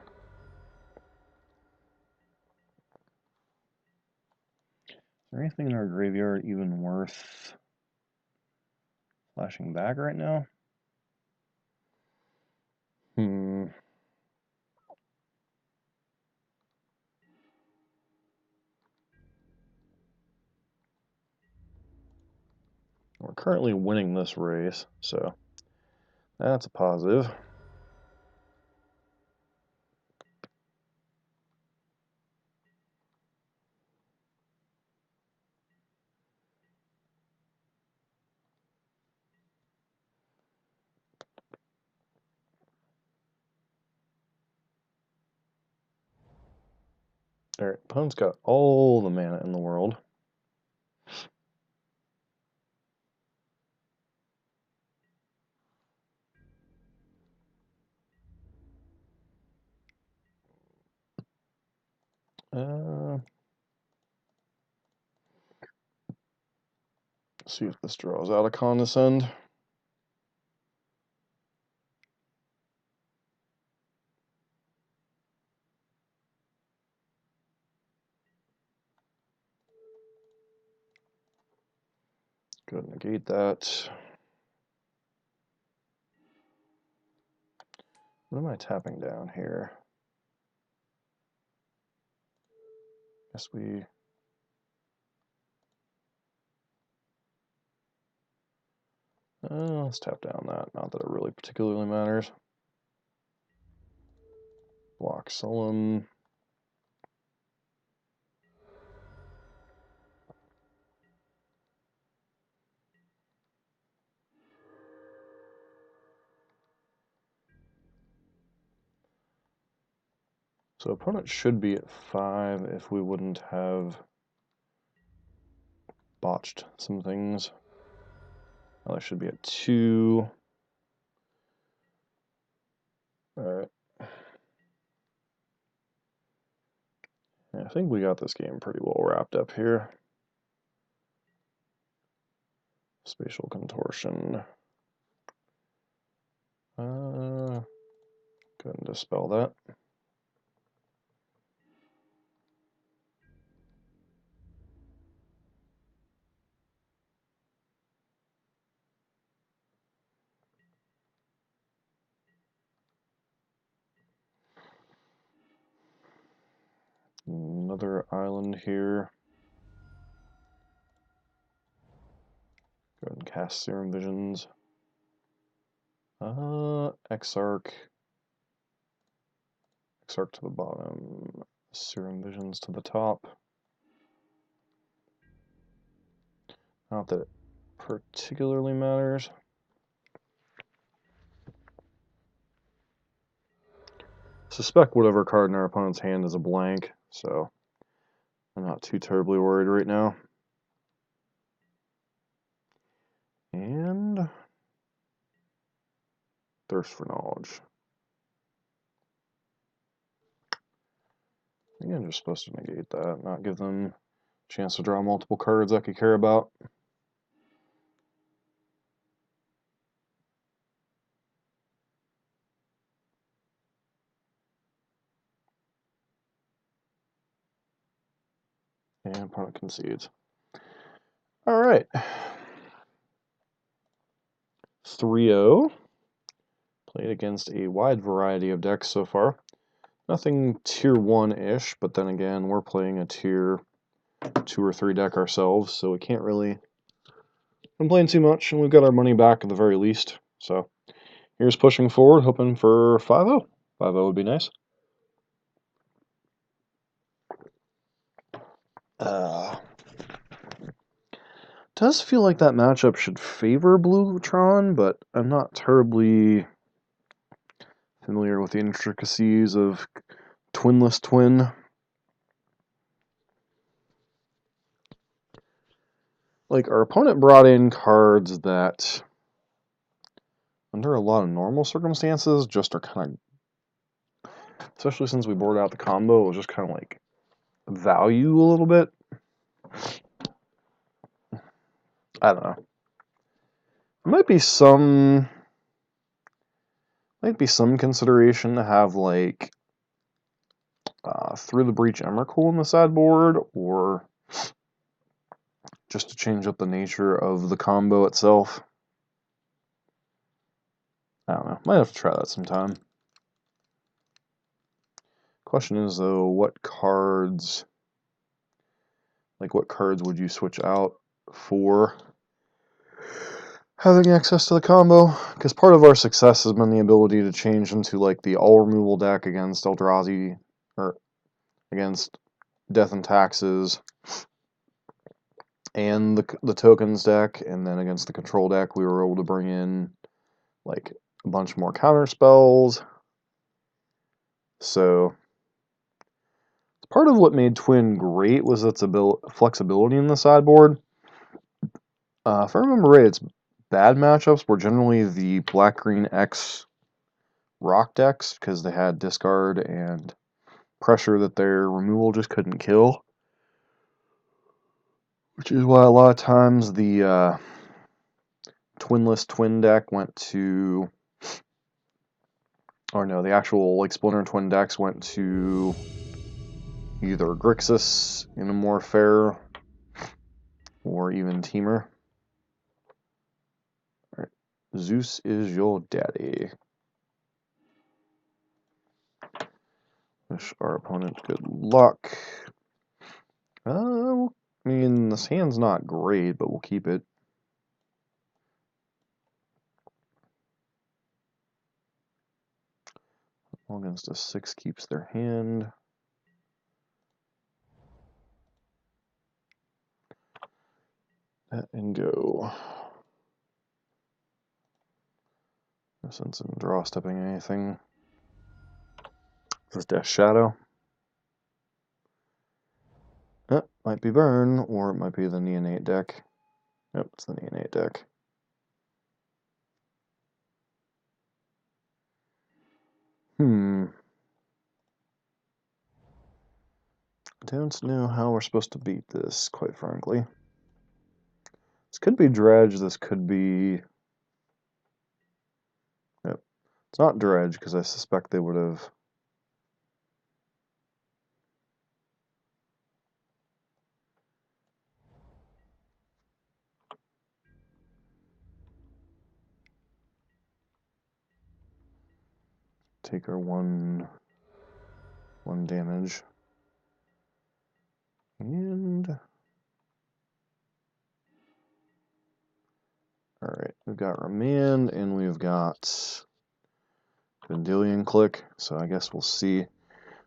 Is there anything in our graveyard even worth flashing back right now? We're currently winning this race, so that's a positive. Alright, opponent's got all the mana in the world. See if this draws out a Condescend. Go ahead and negate that. What am I tapping down here? Guess we... let's tap down that. Not that it really particularly matters. Block Solemn. So opponent should be at 5 if we wouldn't have botched some things. Well, I should be at 2. Alright. Yeah, I think we got this game pretty well wrapped up here. Spatial contortion. Go ahead and dispel that. Another island here. Go ahead and cast Serum Visions. Exarch. Exarch to the bottom. Serum Visions to the top. Not that it particularly matters. Suspect whatever card in our opponent's hand is a blank, so I'm not too terribly worried right now. And Thirst for Knowledge. I think I'm just supposed to negate that, not give them a chance to draw multiple cards I could care about. And opponent concedes. Alright. 3-0. Played against a wide variety of decks so far. Nothing tier 1-ish, but then again, we're playing a tier 2 or 3 deck ourselves, so we can't really complain too much, and we've got our money back at the very least. So here's pushing forward, hoping for 5-0. 5-0 would be nice. Does feel like that matchup should favor Bluetron, but I'm not terribly familiar with the intricacies of Twinless Twin. Like, our opponent brought in cards that, under a lot of normal circumstances, just are kind of, especially since we boarded out the combo, it was just kind of like value a little bit. I don't know. Might be some consideration to have like Through the Breach Emrakul in the sideboard, or just to change up the nature of the combo itself. I don't know. Might have to try that sometime. Question is though, what cards would you switch out for having access to the combo? Because part of our success has been the ability to change into like the all removal deck against Eldrazi, or against Death and Taxes, and the tokens deck, and then against the control deck we were able to bring in like a bunch more counter spells. So part of what made Twin great was its flexibility in the sideboard. If I remember right, its bad matchups were generally the black-green X rock decks, because they had discard and pressure that their removal just couldn't kill. Which is why a lot of times the Twinless Twin deck went to... Or no, the actual like Splinter Twin decks went to either Grixis in a more fair, or even Teamer. Alright, Zeus is your daddy. Wish our opponent good luck. I mean, this hand's not great, but we'll keep it. Against a 6 keeps their hand. That and go. No sense in draw stepping anything. Is this Death Shadow? Might be Burn, or it might be the Neonate deck. Nope, it's the Neonate deck. Don't know how we're supposed to beat this, quite frankly. It's This could be Dredge, this could be... Yep. It's not Dredge, because I suspect they would have... Take our one damage. And... Alright, we've got Remand, and we've got Vendilion Click, so I guess we'll see.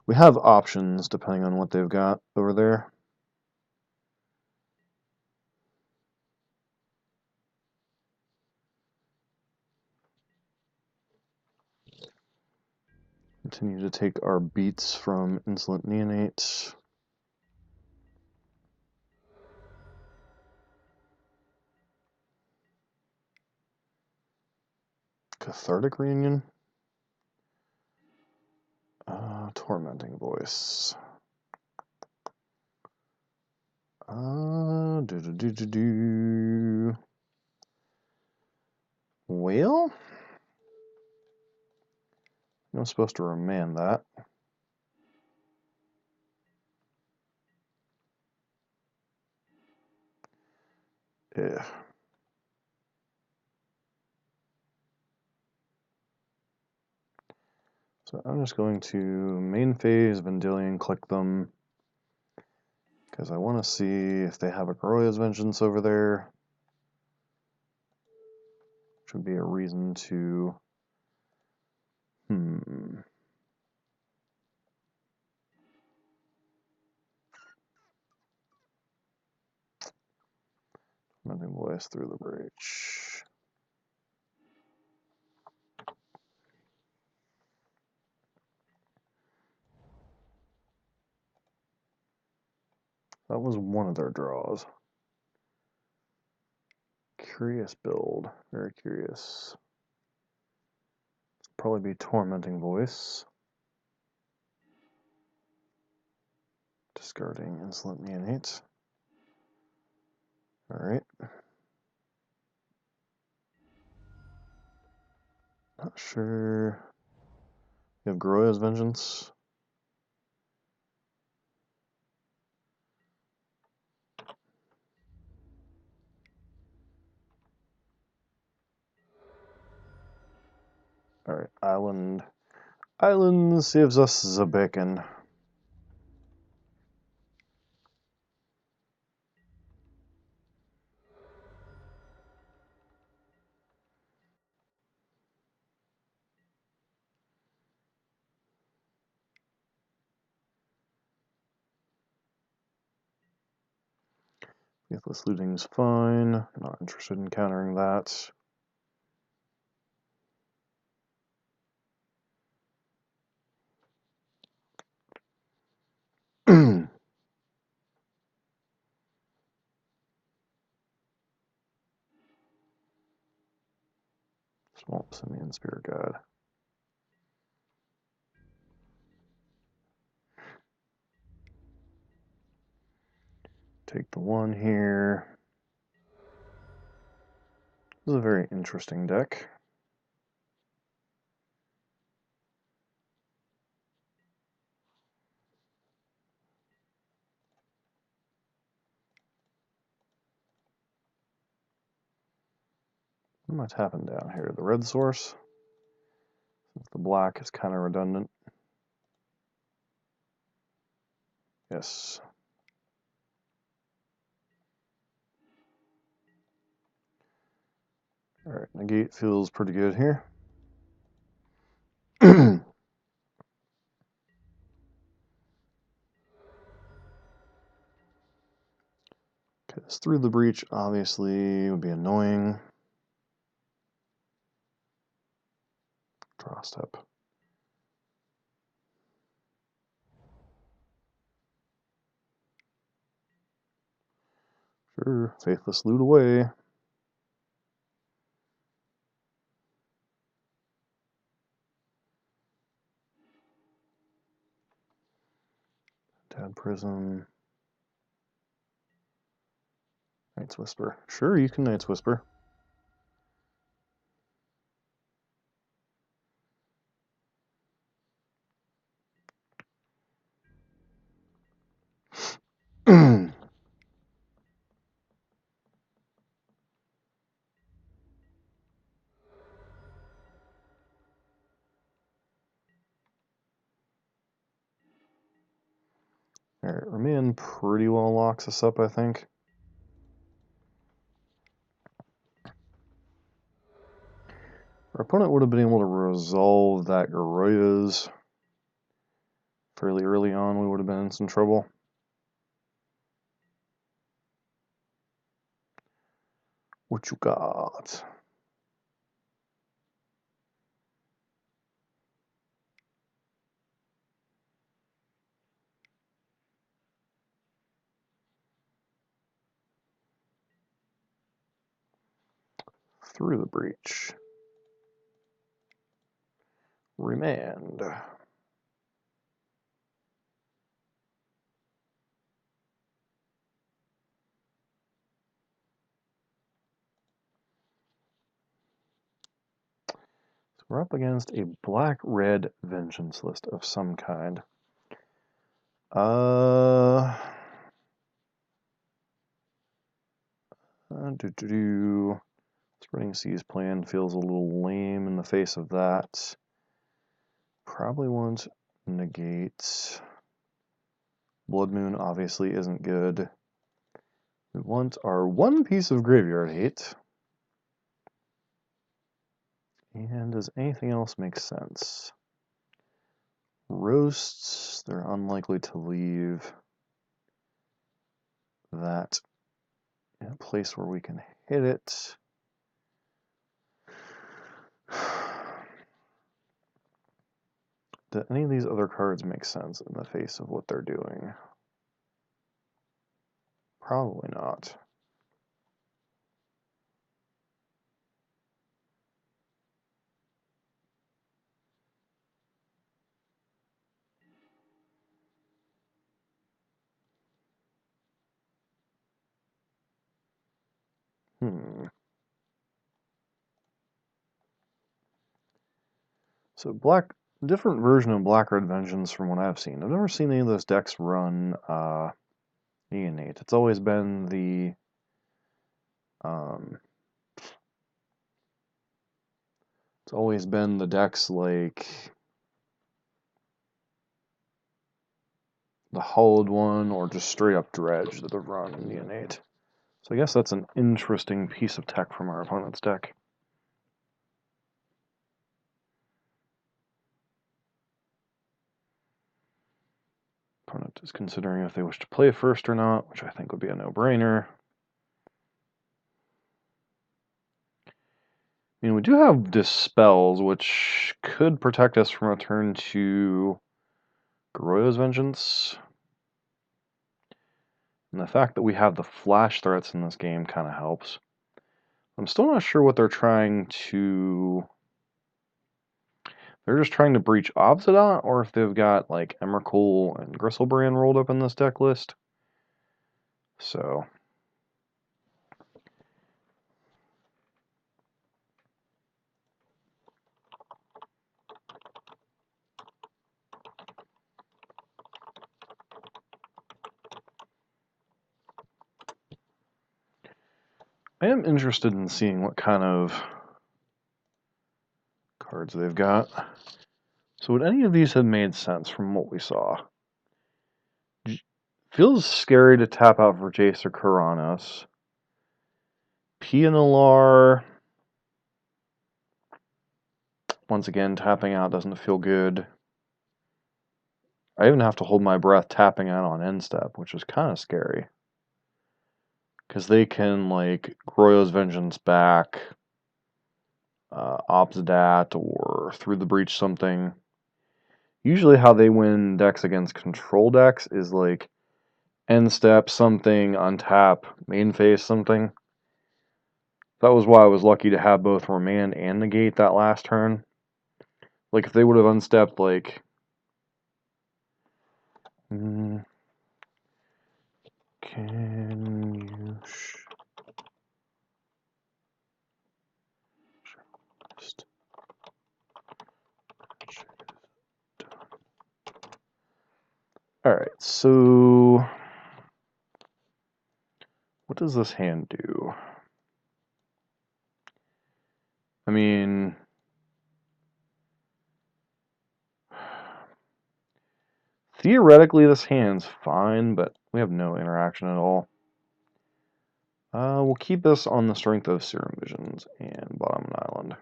We have options depending on what they've got over there. Continue to take our beats from Insolent Neonate. Cathartic Reunion. Tormenting Voice. Well, I'm supposed to remand that. Yeah. So I'm just going to main phase, Vendilion, click them, because I want to see if they have a Goroya's Vengeance over there, which would be a reason to... Nothing voice through the breach. That was one of their draws. Curious build. Very curious. Probably be Tormenting Voice. Discarding Insolent Neonate. Alright. Not sure. You have Goroya's Vengeance. Alright, Island. Island saves us the bacon. Faithless Looting's fine. Not interested in countering that. Swamp Simian Spirit Guide. Take the one here. This is a very interesting deck. What am I tapping down here? The red source? Since the black is kind of redundant. Yes. Alright, negate feels pretty good here. Okay, this through the breach obviously would be annoying. Draw step. Sure, Faithless Loot away. Tad Prism. Night's Whisper. Sure, you can Night's Whisper. Alright, Remand pretty well locks us up, I think. Our opponent would have been able to resolve that Garoya's fairly early on. We would have been in some trouble. What you got? Through the Breach. Remand. So we're up against a black-red vengeance list of some kind. Spreading Seas plan feels a little lame in the face of that. Probably want negate. Blood Moon obviously isn't good. We want our one piece of graveyard hate. And does anything else make sense? Roasts, they're unlikely to leave that in a place where we can hit it. Do any of these other cards make sense in the face of what they're doing? Probably not. So different version of Black-Red Vengeance from what I've seen. I've never seen any of those decks run Neonate. It's always been the decks like the Hollowed One or just straight up Dredge that have run Neonate. So I guess that's an interesting piece of tech from our opponent's deck. Opponent is considering if they wish to play first or not, which I think would be a no-brainer. I mean, we do have Dispels, which could protect us from a turn to Garoya's Vengeance. And the fact that we have the flash threats in this game kind of helps. I'm still not sure what they're trying to... They're just trying to breach Obsidian, or if they've got like Emrakul and Gristlebrand rolled up in this deck list. So... I am interested in seeing what kind of cards they've got. So would any of these have made sense from what we saw? Feels scary to tap out for Jace or Kuranos. Pianalar, once again, tapping out doesn't feel good. I even have to hold my breath tapping out on end step, which is kind of scary. Because they can, like, Groyo's Vengeance back, Obsidat, or Through the Breach something. Usually how they win decks against control decks is, like, end step something, untap, main phase something. That was why I was lucky to have both Remand and Negate that last turn. Like, if they would have unstepped, like... Can you... Alright, so what does this hand do? I mean, theoretically this hand's fine, but we have no interaction at all. We'll keep this on the strength of Serum Visions and bottom an island.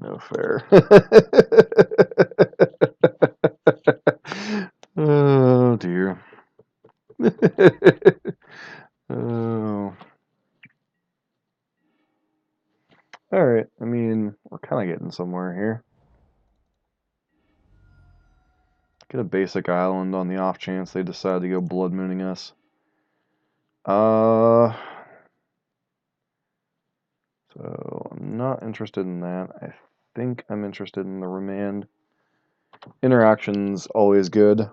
No fair. Oh dear. Oh. Alright, I mean, we're kind of getting somewhere here. Get a basic island on the off chance they decide to go blood mooning us. So I'm not interested in that. I think I'm interested in the remand. Interaction's always good.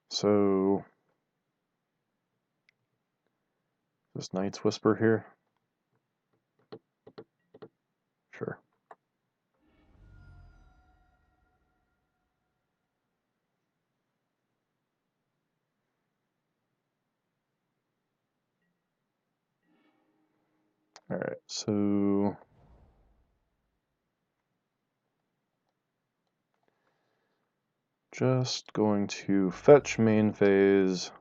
So this Knight's Whisper here. Sure. Alright, so just going to fetch main phase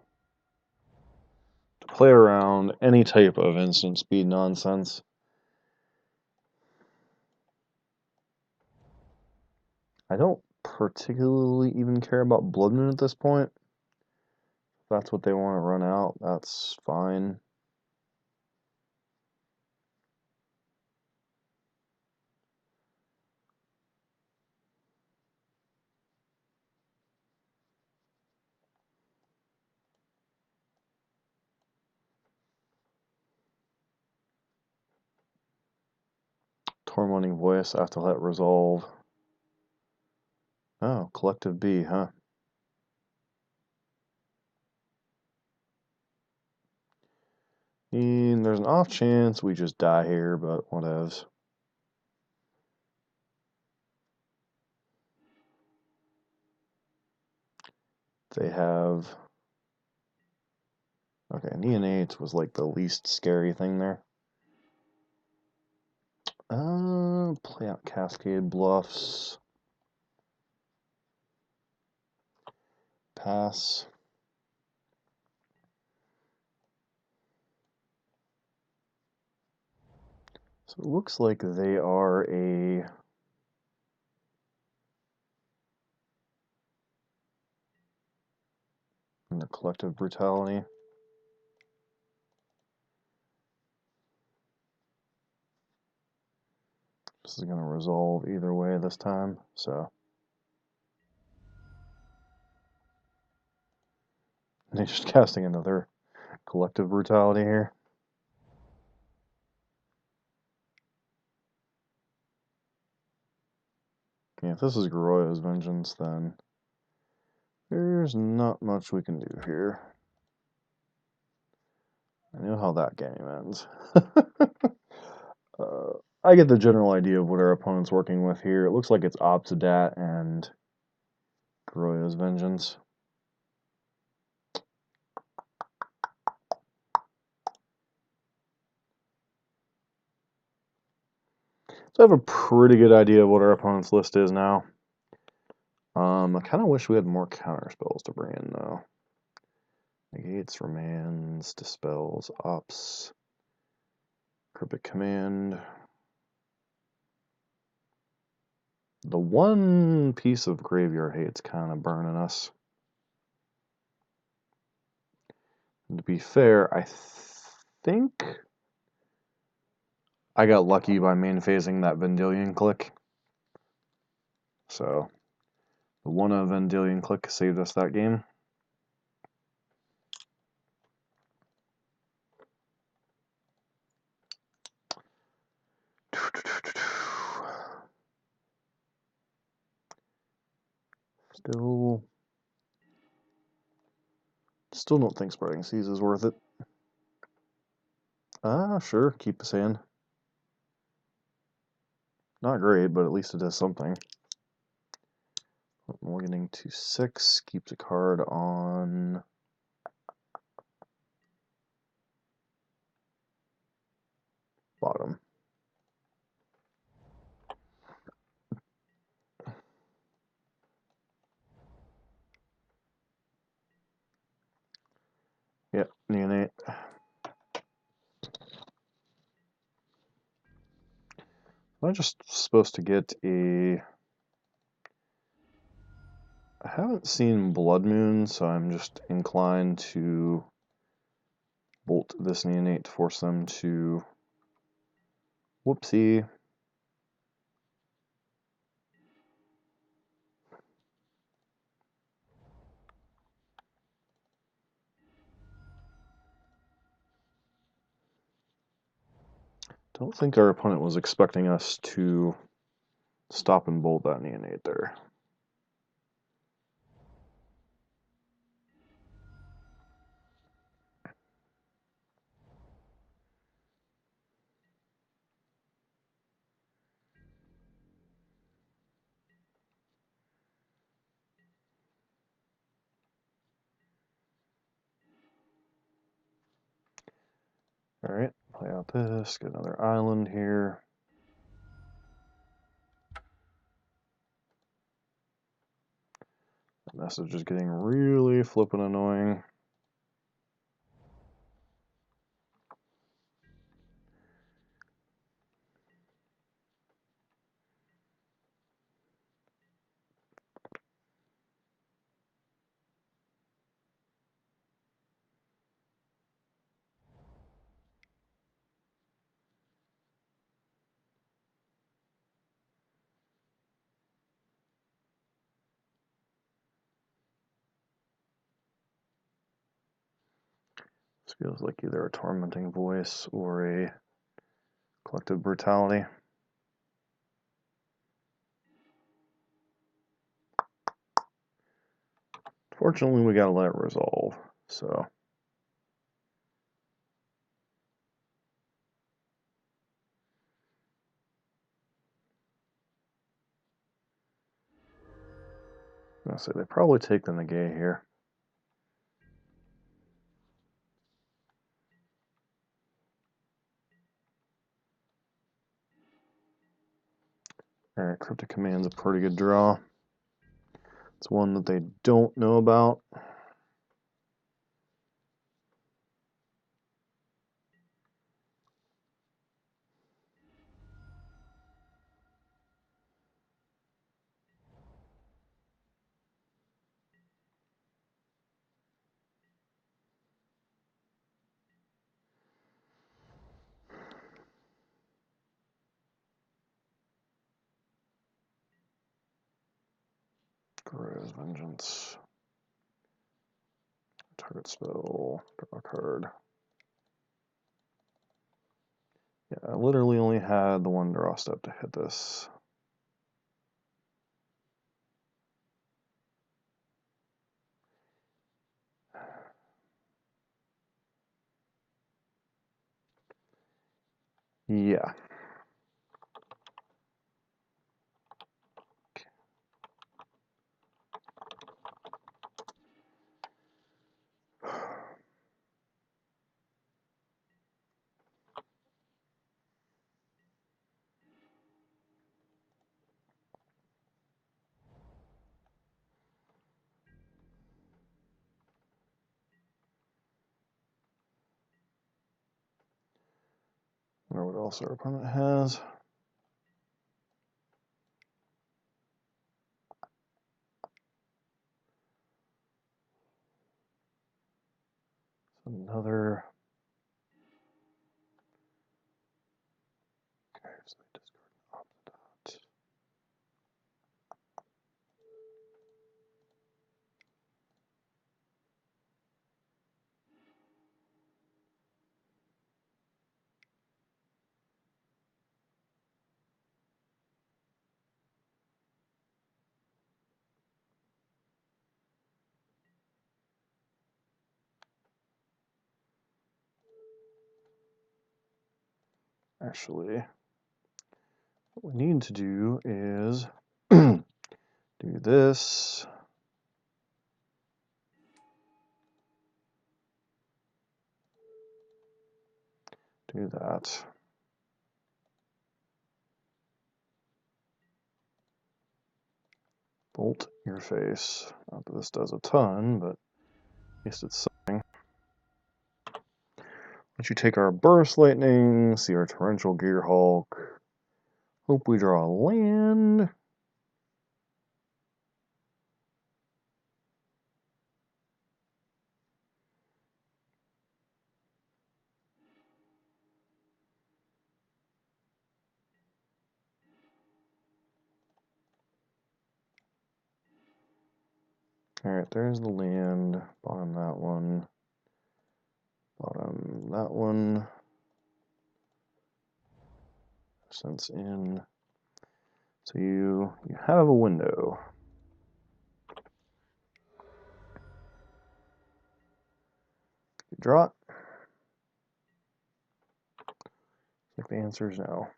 to play around any type of instant speed nonsense. I don't particularly even care about Blood Moon at this point. If that's what they want to run out, that's fine. Tormenting Voice, I have to let resolve. Oh, Collective B, huh? And there's an off chance we just die here, but whatevs. They have... Okay, Neonates was like the least scary thing there. Play out Cascade Bluffs. Pass. So it looks like they are a... under Collective Brutality. This is going to resolve either way this time, so... They're just casting another Collective Brutality here. Yeah, if this is Garoya's Vengeance, then there's not much we can do here. I know how that game ends. I get the general idea of what our opponent's working with here. It looks like it's Obsidat and Garoya's Vengeance. So I have a pretty good idea of what our opponent's list is now. I kind of wish we had more counter spells to bring in, though. Negates, remands, dispels, ops, cryptic command. The one piece of Graveyard Hate's kind of burning us. And to be fair, I think I got lucky by main phasing that Vendilion click. So, the one of Vendilion click saved us that game. Still don't think Spreading Seas is worth it. Sure, keep his hand. Not great, but at least it does something. We're getting to 6, keeps a card on bottom. Yep, neonate. I'm just supposed to get a... I haven't seen Blood Moon, so I'm just inclined to bolt this neonate to force them to... Whoopsie. Don't think our opponent was expecting us to stop and bolt that neonate there. Alright, play out this, get another island here. The message is getting really flippin' annoying. This feels like either a tormenting voice or a collective brutality. Fortunately, we gotta let it resolve, so. I'm gonna say they probably take the negate here. Alright, Cryptic Command's a pretty good draw. It's one that they don't know about. Gross Vengeance. Target spell, draw a card. Yeah, I literally only had the one draw step to hit this. Yeah. I wonder what else our opponent has. Another. Okay, so they discard an Optodot. Actually, what we need to do is do this. Do that. Bolt your face. Not that this does a ton, but at least it's something. Let you take our Burst Lightning, see our Torrential Gearhulk. Hope we draw a land. Alright, there's the land. Bottom that one. Bottom that one. Sense in. So you have a window. You draw it. I think the answer is no.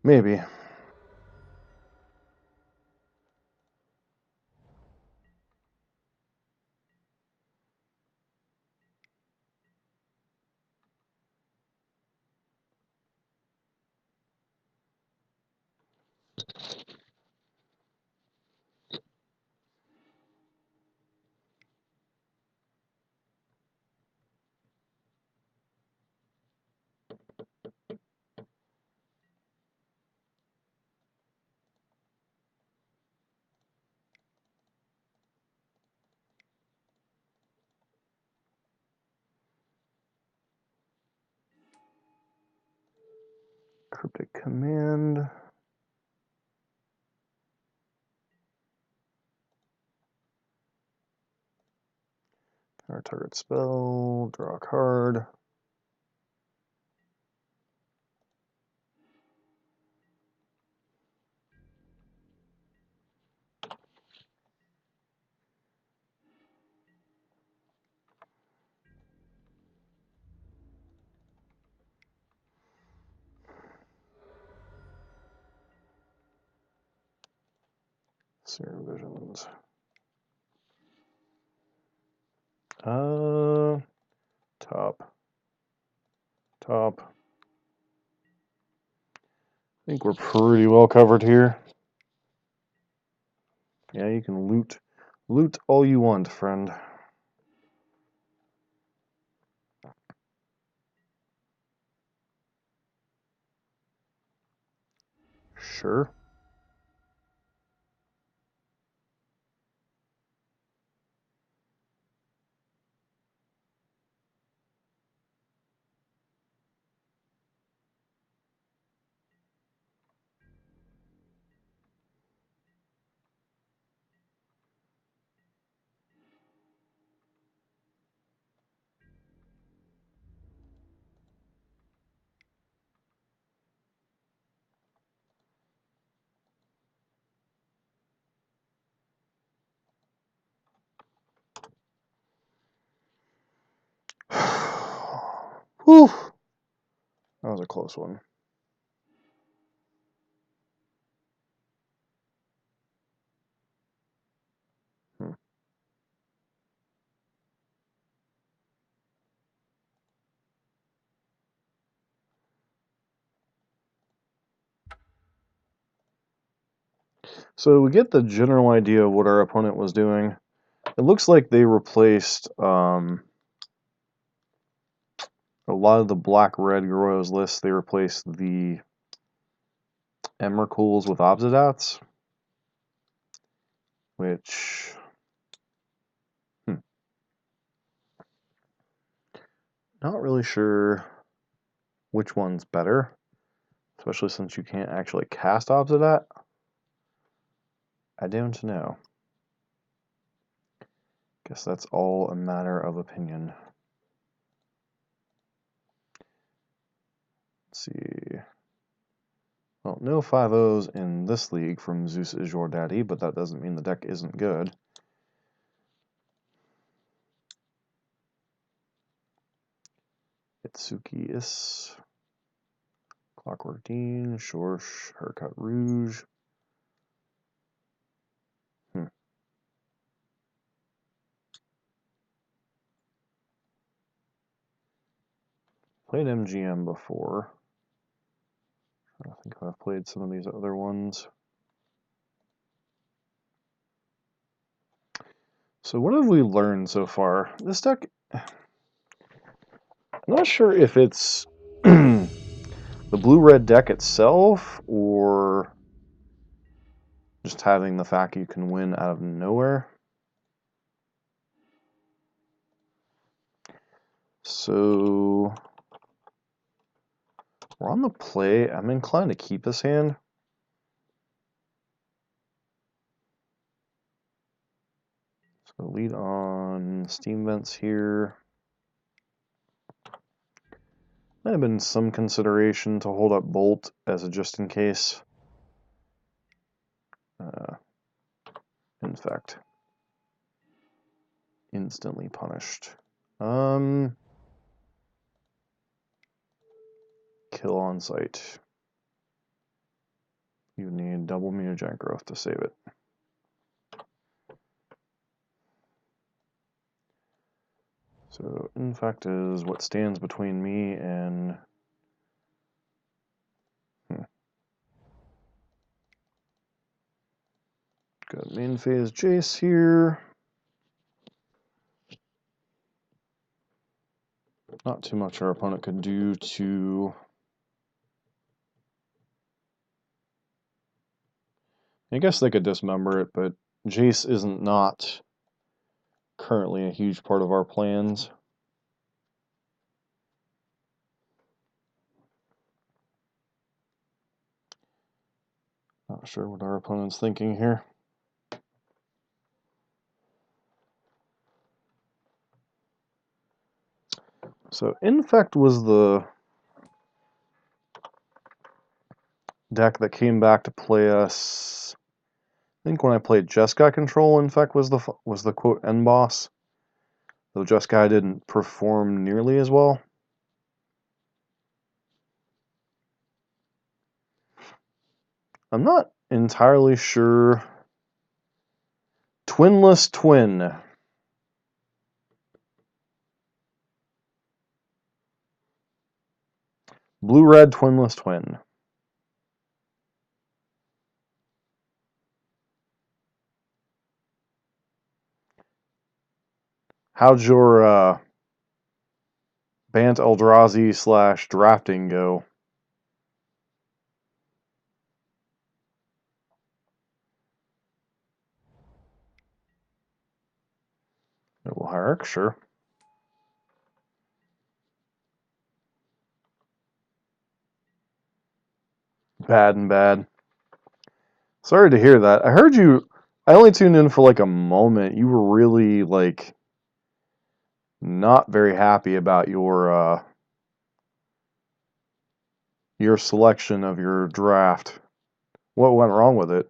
Maybe. Cryptic Command. Our target spell. Draw a card. Serum Visions. Top. Top. I think we're pretty well covered here. Yeah, you can loot all you want, friend. Sure. Whew. That was a close one. So we get the general idea of what our opponent was doing. It looks like they replaced a lot of the black-red Garroyos lists. They replaced the Emrakuls with Obzidats, which not really sure which one's better, especially since you can't actually cast Obzidat. I don't know. Guess that's all a matter of opinion. Let's see. Well, no 5-0s in this league from Zeus is Your Daddy, but that doesn't mean the deck isn't good. Itsuki Is, Clockwork Dean, Shorsh, Haircut Rouge. Played MGM before. I think I've played some of these other ones. So what have we learned so far? This deck, I'm not sure if it's the blue-red deck itself or just having the fact you can win out of nowhere. So we're on the play. I'm inclined to keep this hand. So lead on Steam Vents here. Might have been some consideration to hold up Bolt as a just in case. Infect. Instantly punished. Kill on sight. You need double mutagenic growth to save it. So infect is what stands between me and got main phase Jace here. Not too much our opponent could do to I guess they could dismember it, but Jace isn't not currently a huge part of our plans. Not sure what our opponent's thinking here. So Infect was the deck that came back to play us. I think when I played Jeskai Control, Infect was the quote end boss. Though Jeskai didn't perform nearly as well. I'm not entirely sure. Twinless Twin. Blue-red Twinless Twin. How'd your Bant Eldrazi / drafting go? Noble Hierarch, sure. Bad and bad. Sorry to hear that. I heard you. I only tuned in for like a moment. You were really like not very happy about your selection of your draft. What went wrong with it?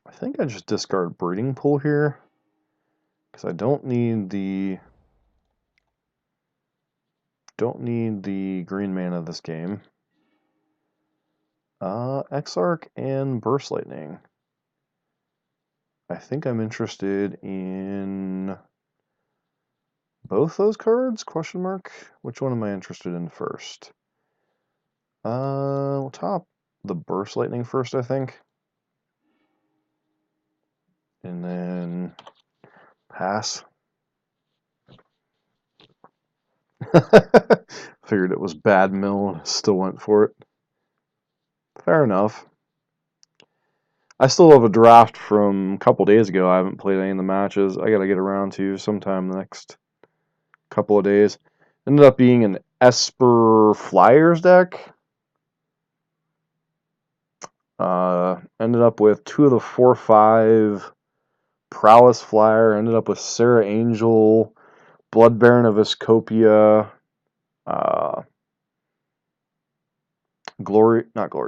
I think I just discard Breeding Pool here because I don't need the green mana this game. Exarch and Burst Lightning. I think I'm interested in both those cards? Question mark. Which one am I interested in first? We'll top the Burst Lightning first, I think. And then pass. Figured it was bad mill and still went for it. Fair enough. I still have a draft from a couple days ago. I haven't played any of the matches. I gotta get around to sometime the next couple of days. Ended up being an Esper Flyers deck. Ended up with 2 of the 4/5 Prowess Flyer. Ended up with Sarah Angel, Blood Baron of Escopia, not Glory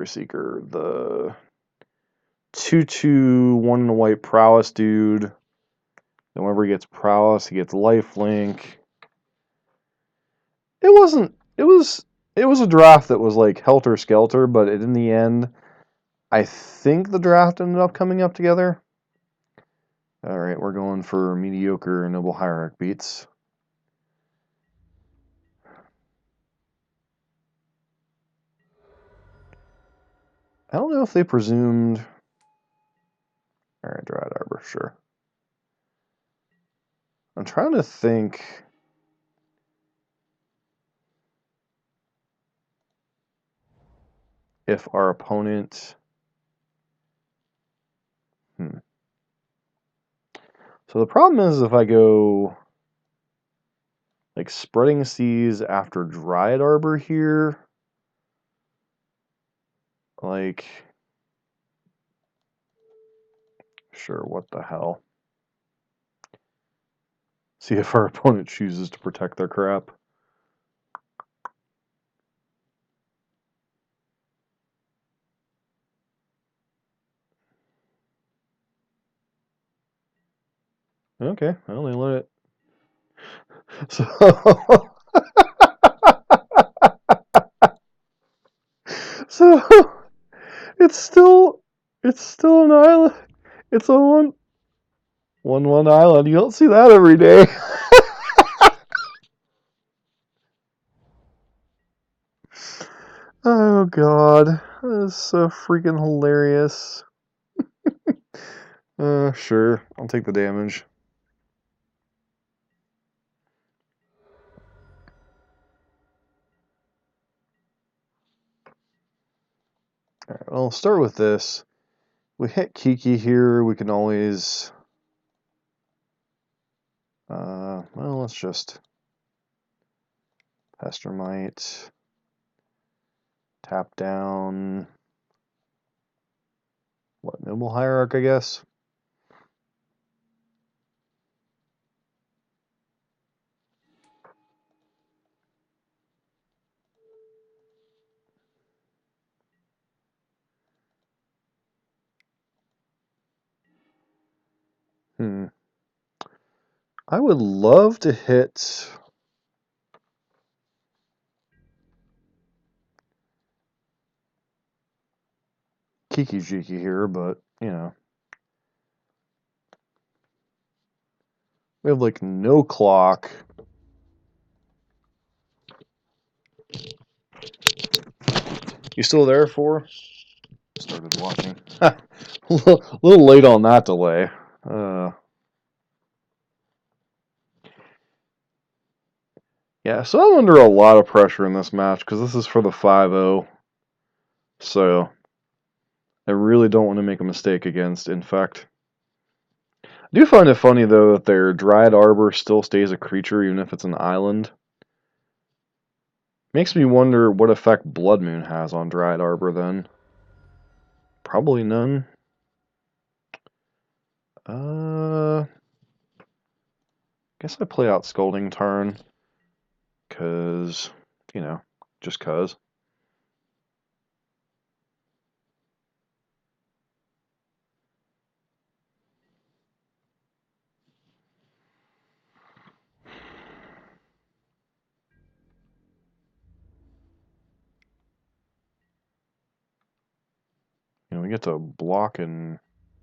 Seeker, the 2/2 1 and a white Prowess dude. And whenever he gets Prowess, he gets Lifelink. It was a draft that was like helter skelter, but in the end, I think the draft ended up coming up together. All right, we're going for mediocre Noble Hierarch beats. I don't know if they presumed. All right, Dryad Arbor, sure. I'm trying to think if our opponent. So the problem is if I go like Spreading Seas after Dryad Arbor here, like, sure, what the hell. See if our opponent chooses to protect their crap. Okay, well, they let it. So, so it's still an island. It's a one island. You don't see that every day. Oh god, that is so freaking hilarious. Sure, I'll take the damage. Alright, well, I'll start with this. We hit Kiki here, we can always... well, let's just... Pestermite. Tap down... What, Noble Hierarch, I guess? I would love to hit... Kiki Jiki here, but, you know. We have, like, no clock. You still there, for? Started watching. A little late on that delay. Yeah, so I'm under a lot of pressure in this match because this is for the 5-0. So I really don't want to make a mistake against Infect. I do find it funny, though, that their Dryad Arbor still stays a creature even if it's an island. Makes me wonder what effect Blood Moon has on Dryad Arbor, then. Probably none. Guess I play out Scolding Tarn. Because, you know, just cuz. You know, we get to block and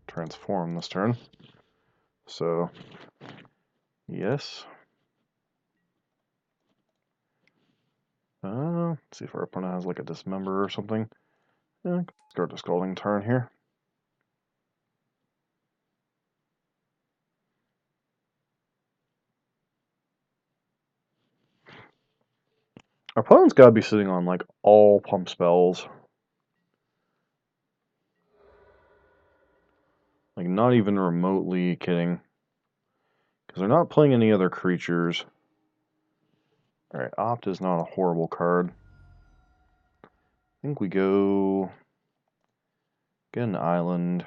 transform this turn. So, yes. Let's see if our opponent has like a Dismember or something. Yeah, start the Scalding Tarn here. Our opponent's got to be sitting on like all pump spells. Like, not even remotely kidding. Because they're not playing any other creatures. Alright, Opt is not a horrible card. I think we go Get an island.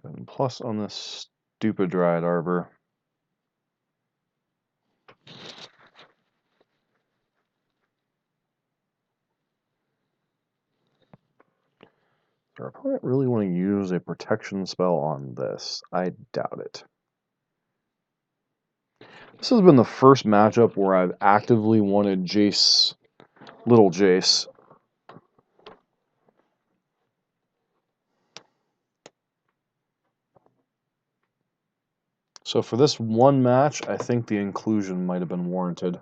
And plus on this stupid Dryad Arbor. Does our opponent really want to use a protection spell on this? I doubt it. This has been the first matchup where I've actively wanted Jace, little Jace. So for this one match, I think the inclusion might have been warranted.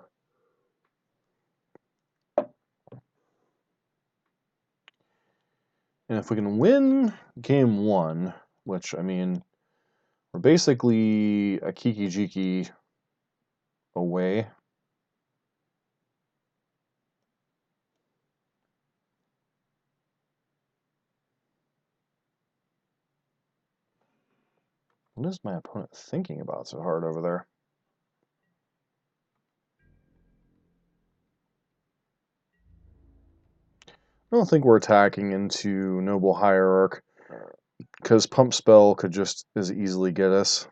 And if we can win game one, which, I mean, we're basically a Kiki-Jiki away. What is my opponent thinking about so hard over there? I don't think we're attacking into Noble Hierarch, because Pump Spell could just as easily get us.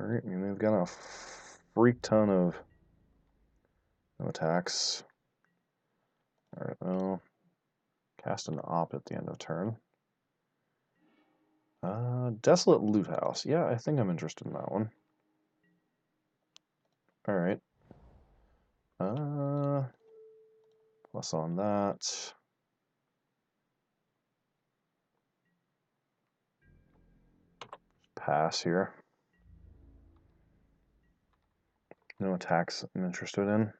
Alright, I mean, they've got a freak ton of attacks. Alright, well, cast an Op at the end of turn. Desolate Loot House. Yeah, I think I'm interested in that one. Alright. Plus on that. Pass here. No attacks I'm interested in.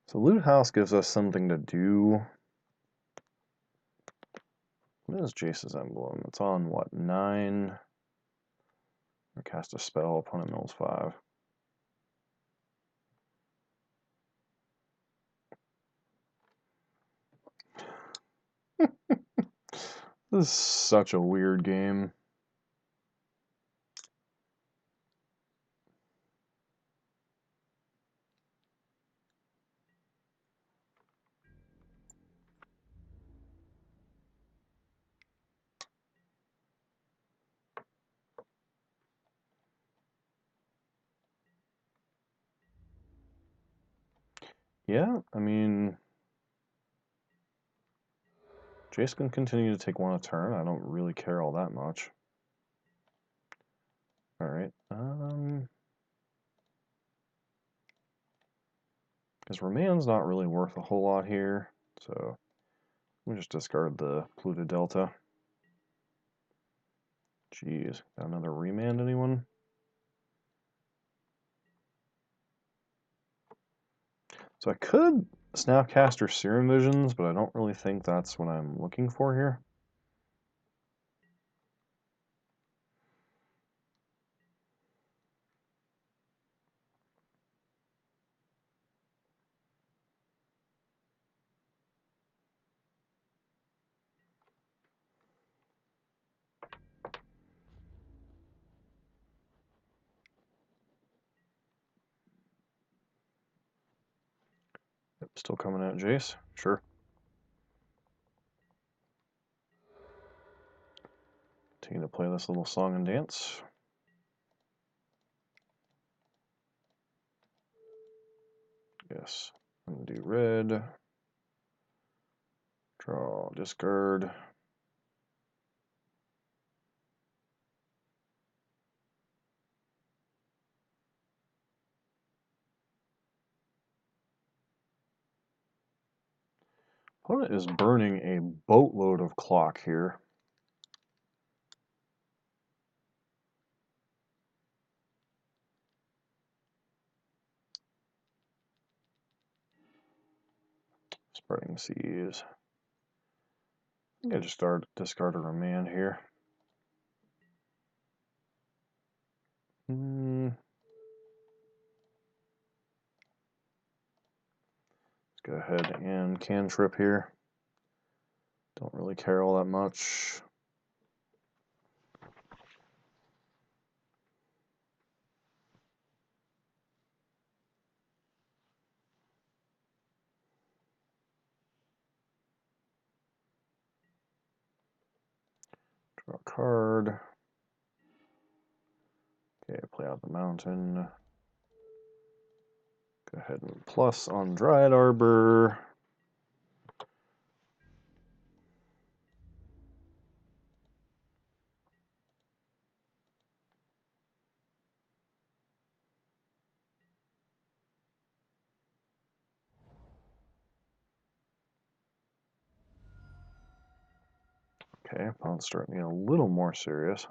So Loot House gives us something to do. What is Jace's emblem? It's on, what, 9? Or cast a spell, opponent mills 5. This is such a weird game. Yeah, I mean, Jace can continue to take one a turn. I don't really care all that much. Alright, because Remain's not really worth a whole lot here, so we just discard the Polluted Delta. Jeez, got another Remand, anyone? So I could Snapcaster Serum Visions, but I don't really think that's what I'm looking for here. Yep, still coming at Jace, sure. Continue to play this little song and dance. Yes, I'm gonna do red. Draw, discard. Opponent is burning a boatload of clock here. Spreading Seas. I think I just discard a Remand here. Let's go ahead and cantrip here. Don't really care all that much. a card. Okay, play out the mountain. Go ahead and plus on Dryad Arbor. Okay, opponent's starting to get a little more serious.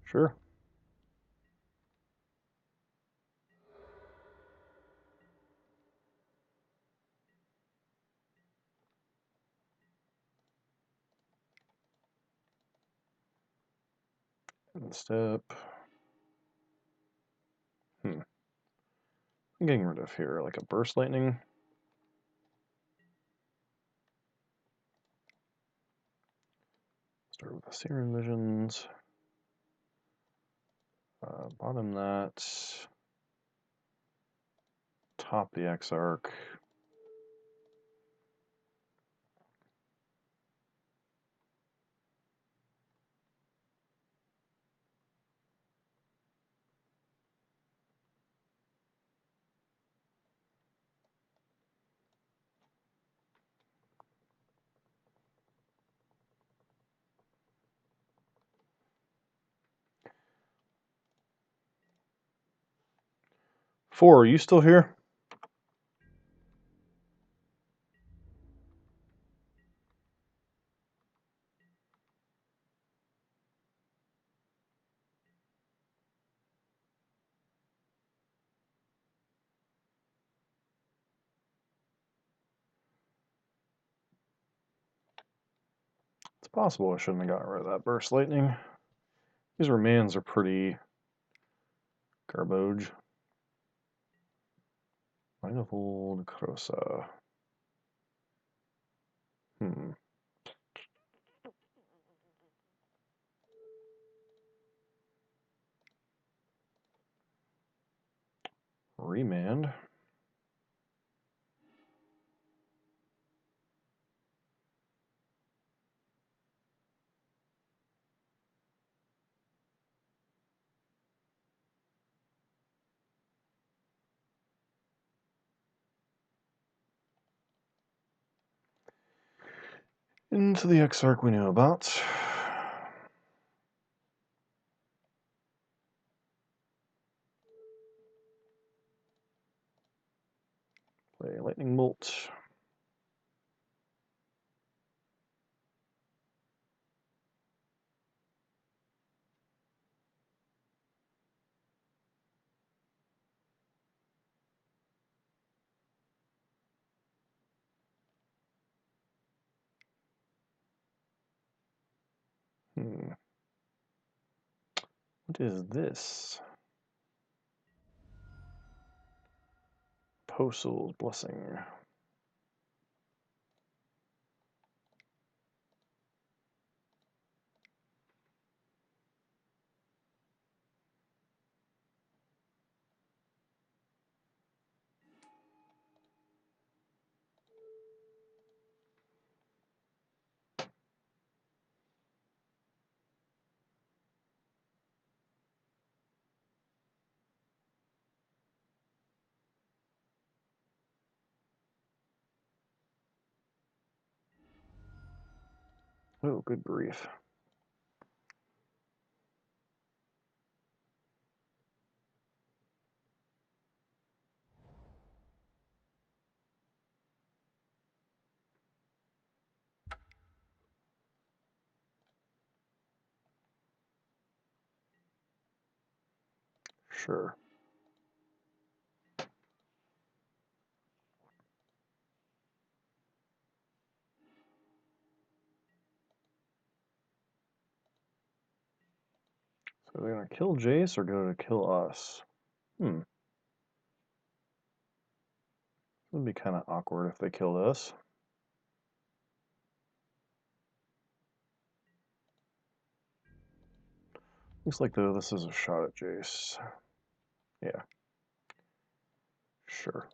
Sure. And step. I'm getting rid of here, like a Burst Lightning. Start with the Serum Visions. Bottom that. Top the Exarch. Four, are you still here? It's possible I shouldn't have gotten rid of that Burst Lightning. These remands are pretty garbage. Manifold Krosa. Remand. Into the Exarch we know about. Play Lightning Bolt. What is this? Postle's Blessing. Oh, good grief. Sure. So they're going to kill Jace or go to kill us? It would be kind of awkward if they killed us. Looks like though this is a shot at Jace. Yeah. Sure.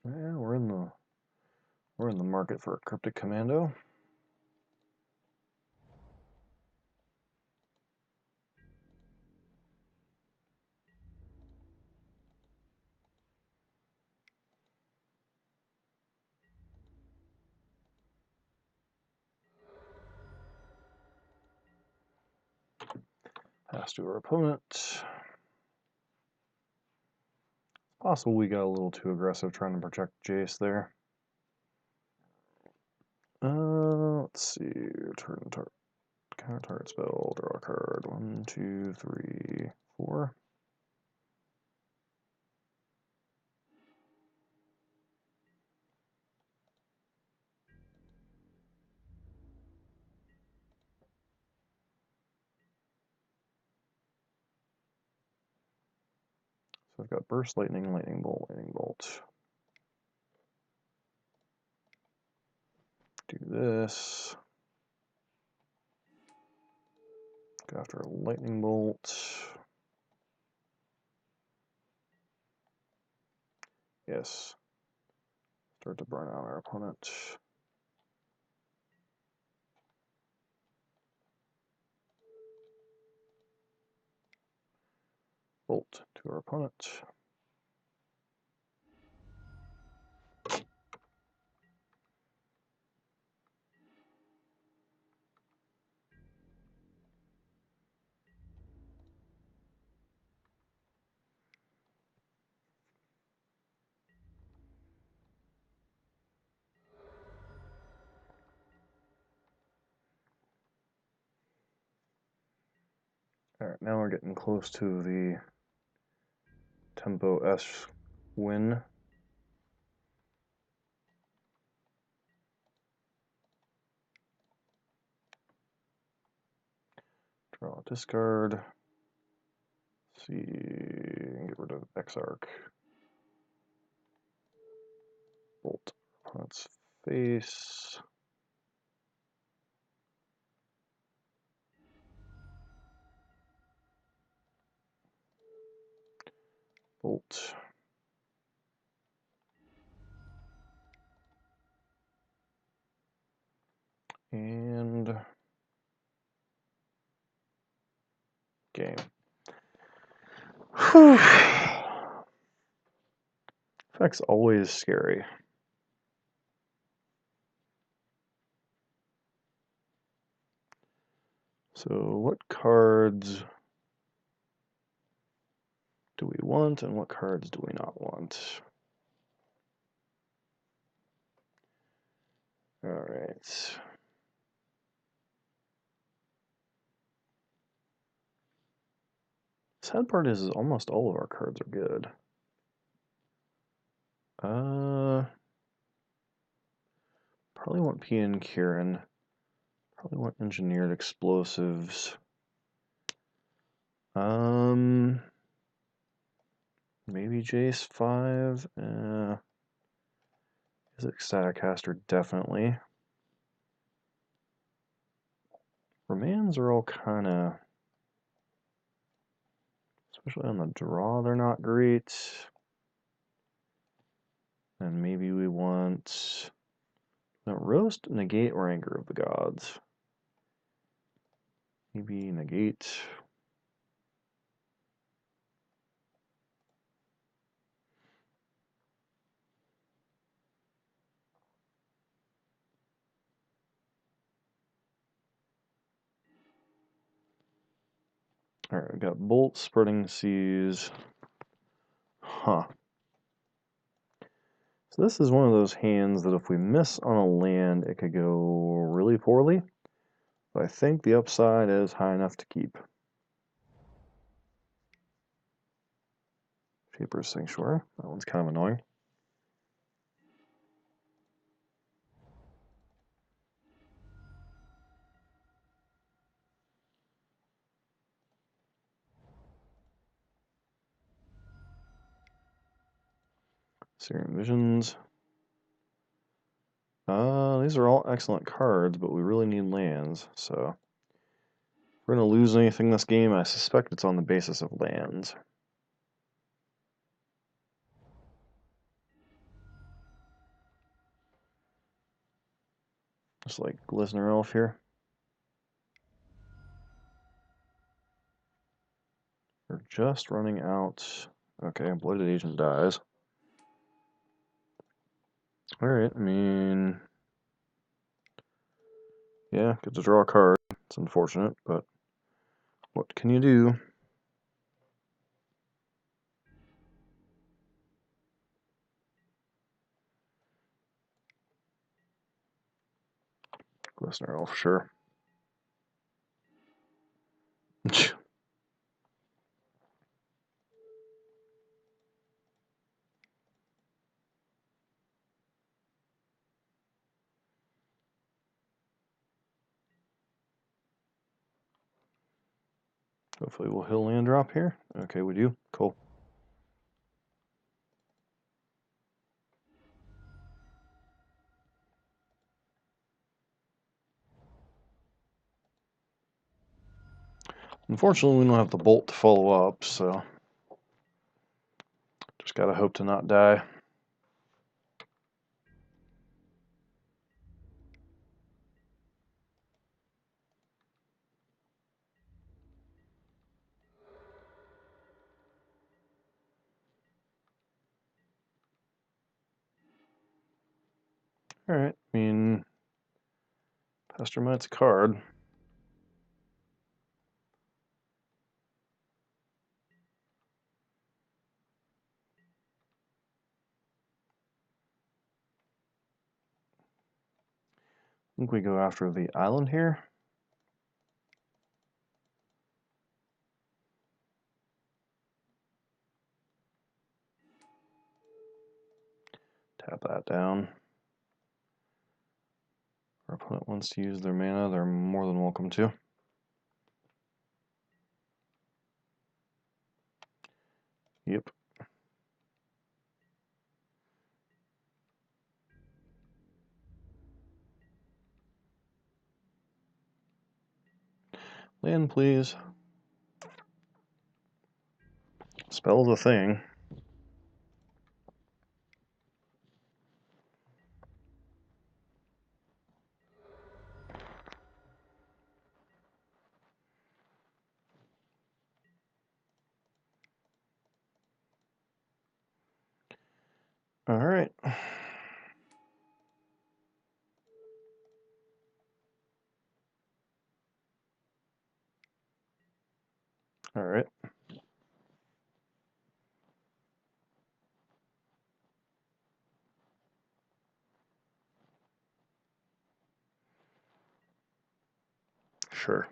Yeah, we're in the market for a cryptic commando. Pass to our opponent. Possible we got a little too aggressive trying to protect Jace there. Let's see. Counter target spell, draw a card. 1, 2, 3, 4. So I've got Burst, Lightning, Lightning Bolt, Lightning Bolt. Do this. Go after a Lightning Bolt. Yes. Start to burn out our opponent. Bolt to our opponent. Alright, now we're getting close to the Tempo S win. Draw, discard. Let's see, get rid of Exarch. Bolt opponent's face. Bolt. And game. Effect's always scary. So what cards do we want and what cards do we not want? Alright. Sad part is almost all of our cards are good. Probably want PN Kieran. Probably want Engineered Explosives. Maybe Jace 5. Izzet Staticaster, definitely. Remands are all kind of, especially on the draw, they're not great. And maybe we want Roast, Negate, or Anger of the Gods. Maybe Negate. Alright, we got Bolt, Spreading Seas. Huh. So this is one of those hands that if we miss on a land, it could go really poorly. But I think the upside is high enough to keep. Shaper's Sanctuary. That one's kind of annoying. Searing Visions. These are all excellent cards, but we really need lands, so if we're going to lose anything this game, I suspect it's on the basis of lands. Just like Glistener Elf here. We're just running out. Okay, Blooded Agent dies. Alright, I mean, yeah, get to draw a card. It's unfortunate, but what can you do? Glistener Elf, sure. Hopefully we'll hill land drop here. Okay, we do. Cool. Unfortunately, we don't have the bolt to follow up, so just gotta hope to not die. Alright, I mean, Pestermite's a card. I think we go after the island here. Tap that down. Our opponent wants to use their mana, they're more than welcome to. Yep. Land, please. Spell's a thing. Alright. Alright. Sure.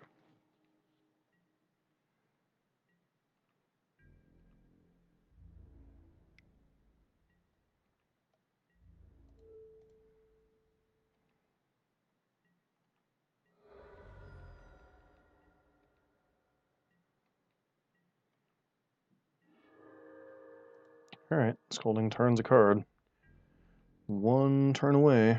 Alright, Scolding turns a card. One turn away.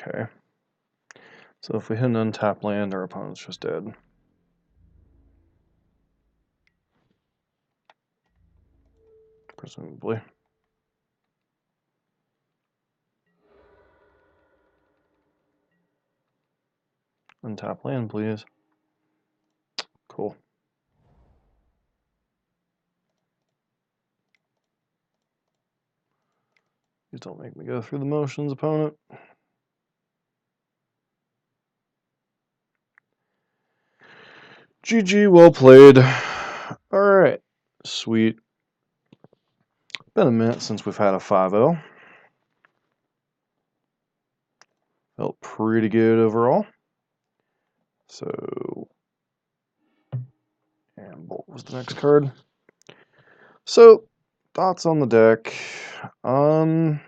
Okay. So if we hit an untapped land, our opponent's just dead. Presumably. Untap land, please. Cool. Please don't make me go through the motions, opponent. GG, well played. Alright, sweet. Been a minute since we've had a 5-0. Felt pretty good overall. So, and Bolt was the next card. So, thoughts on the deck. I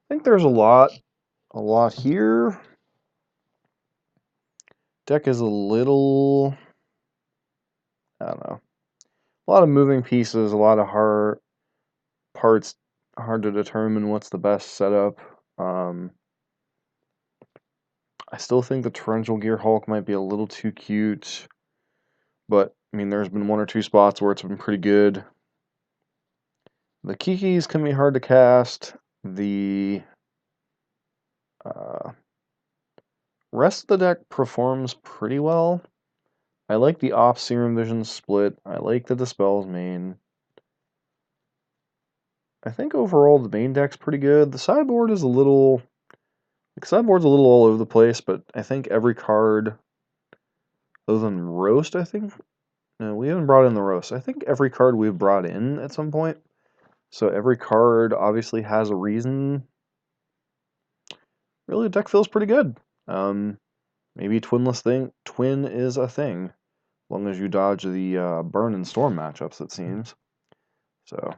think there's a lot here. Deck is a little, I don't know, a lot of moving pieces, a lot of hard parts, hard to determine what's the best setup. I still think the Torrential Gear Hulk might be a little too cute, but I mean, there's been one or two spots where it's been pretty good. The Kikis can be hard to cast. The rest of the deck performs pretty well. I like the off Serum Vision split. I like the Dispels main. I think overall the main deck's pretty good. The sideboard is a little... The sideboard's a little all over the place, but I think every card, other than Roast, I think... No, we haven't brought in the Roast. I think every card we've brought in at some point. So every card obviously has a reason. Really, the deck feels pretty good. Maybe Twin is a thing, as long as you dodge the Burn and Storm matchups, it seems. So,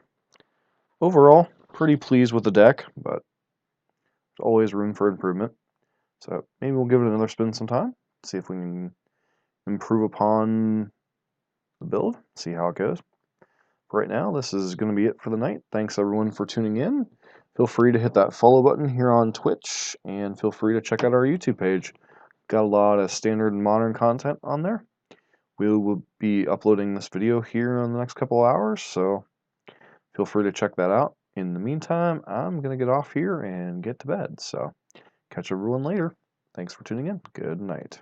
overall, pretty pleased with the deck, but there's always room for improvement. So, maybe we'll give it another spin sometime, see if we can improve upon the build, see how it goes. For right now, this is going to be it for the night. Thanks everyone for tuning in. Feel free to hit that follow button here on Twitch, and feel free to check out our YouTube page. Got a lot of standard and modern content on there. We will be uploading this video here in the next couple hours, so feel free to check that out. In the meantime, I'm going to get off here and get to bed, so catch everyone later. Thanks for tuning in. Good night.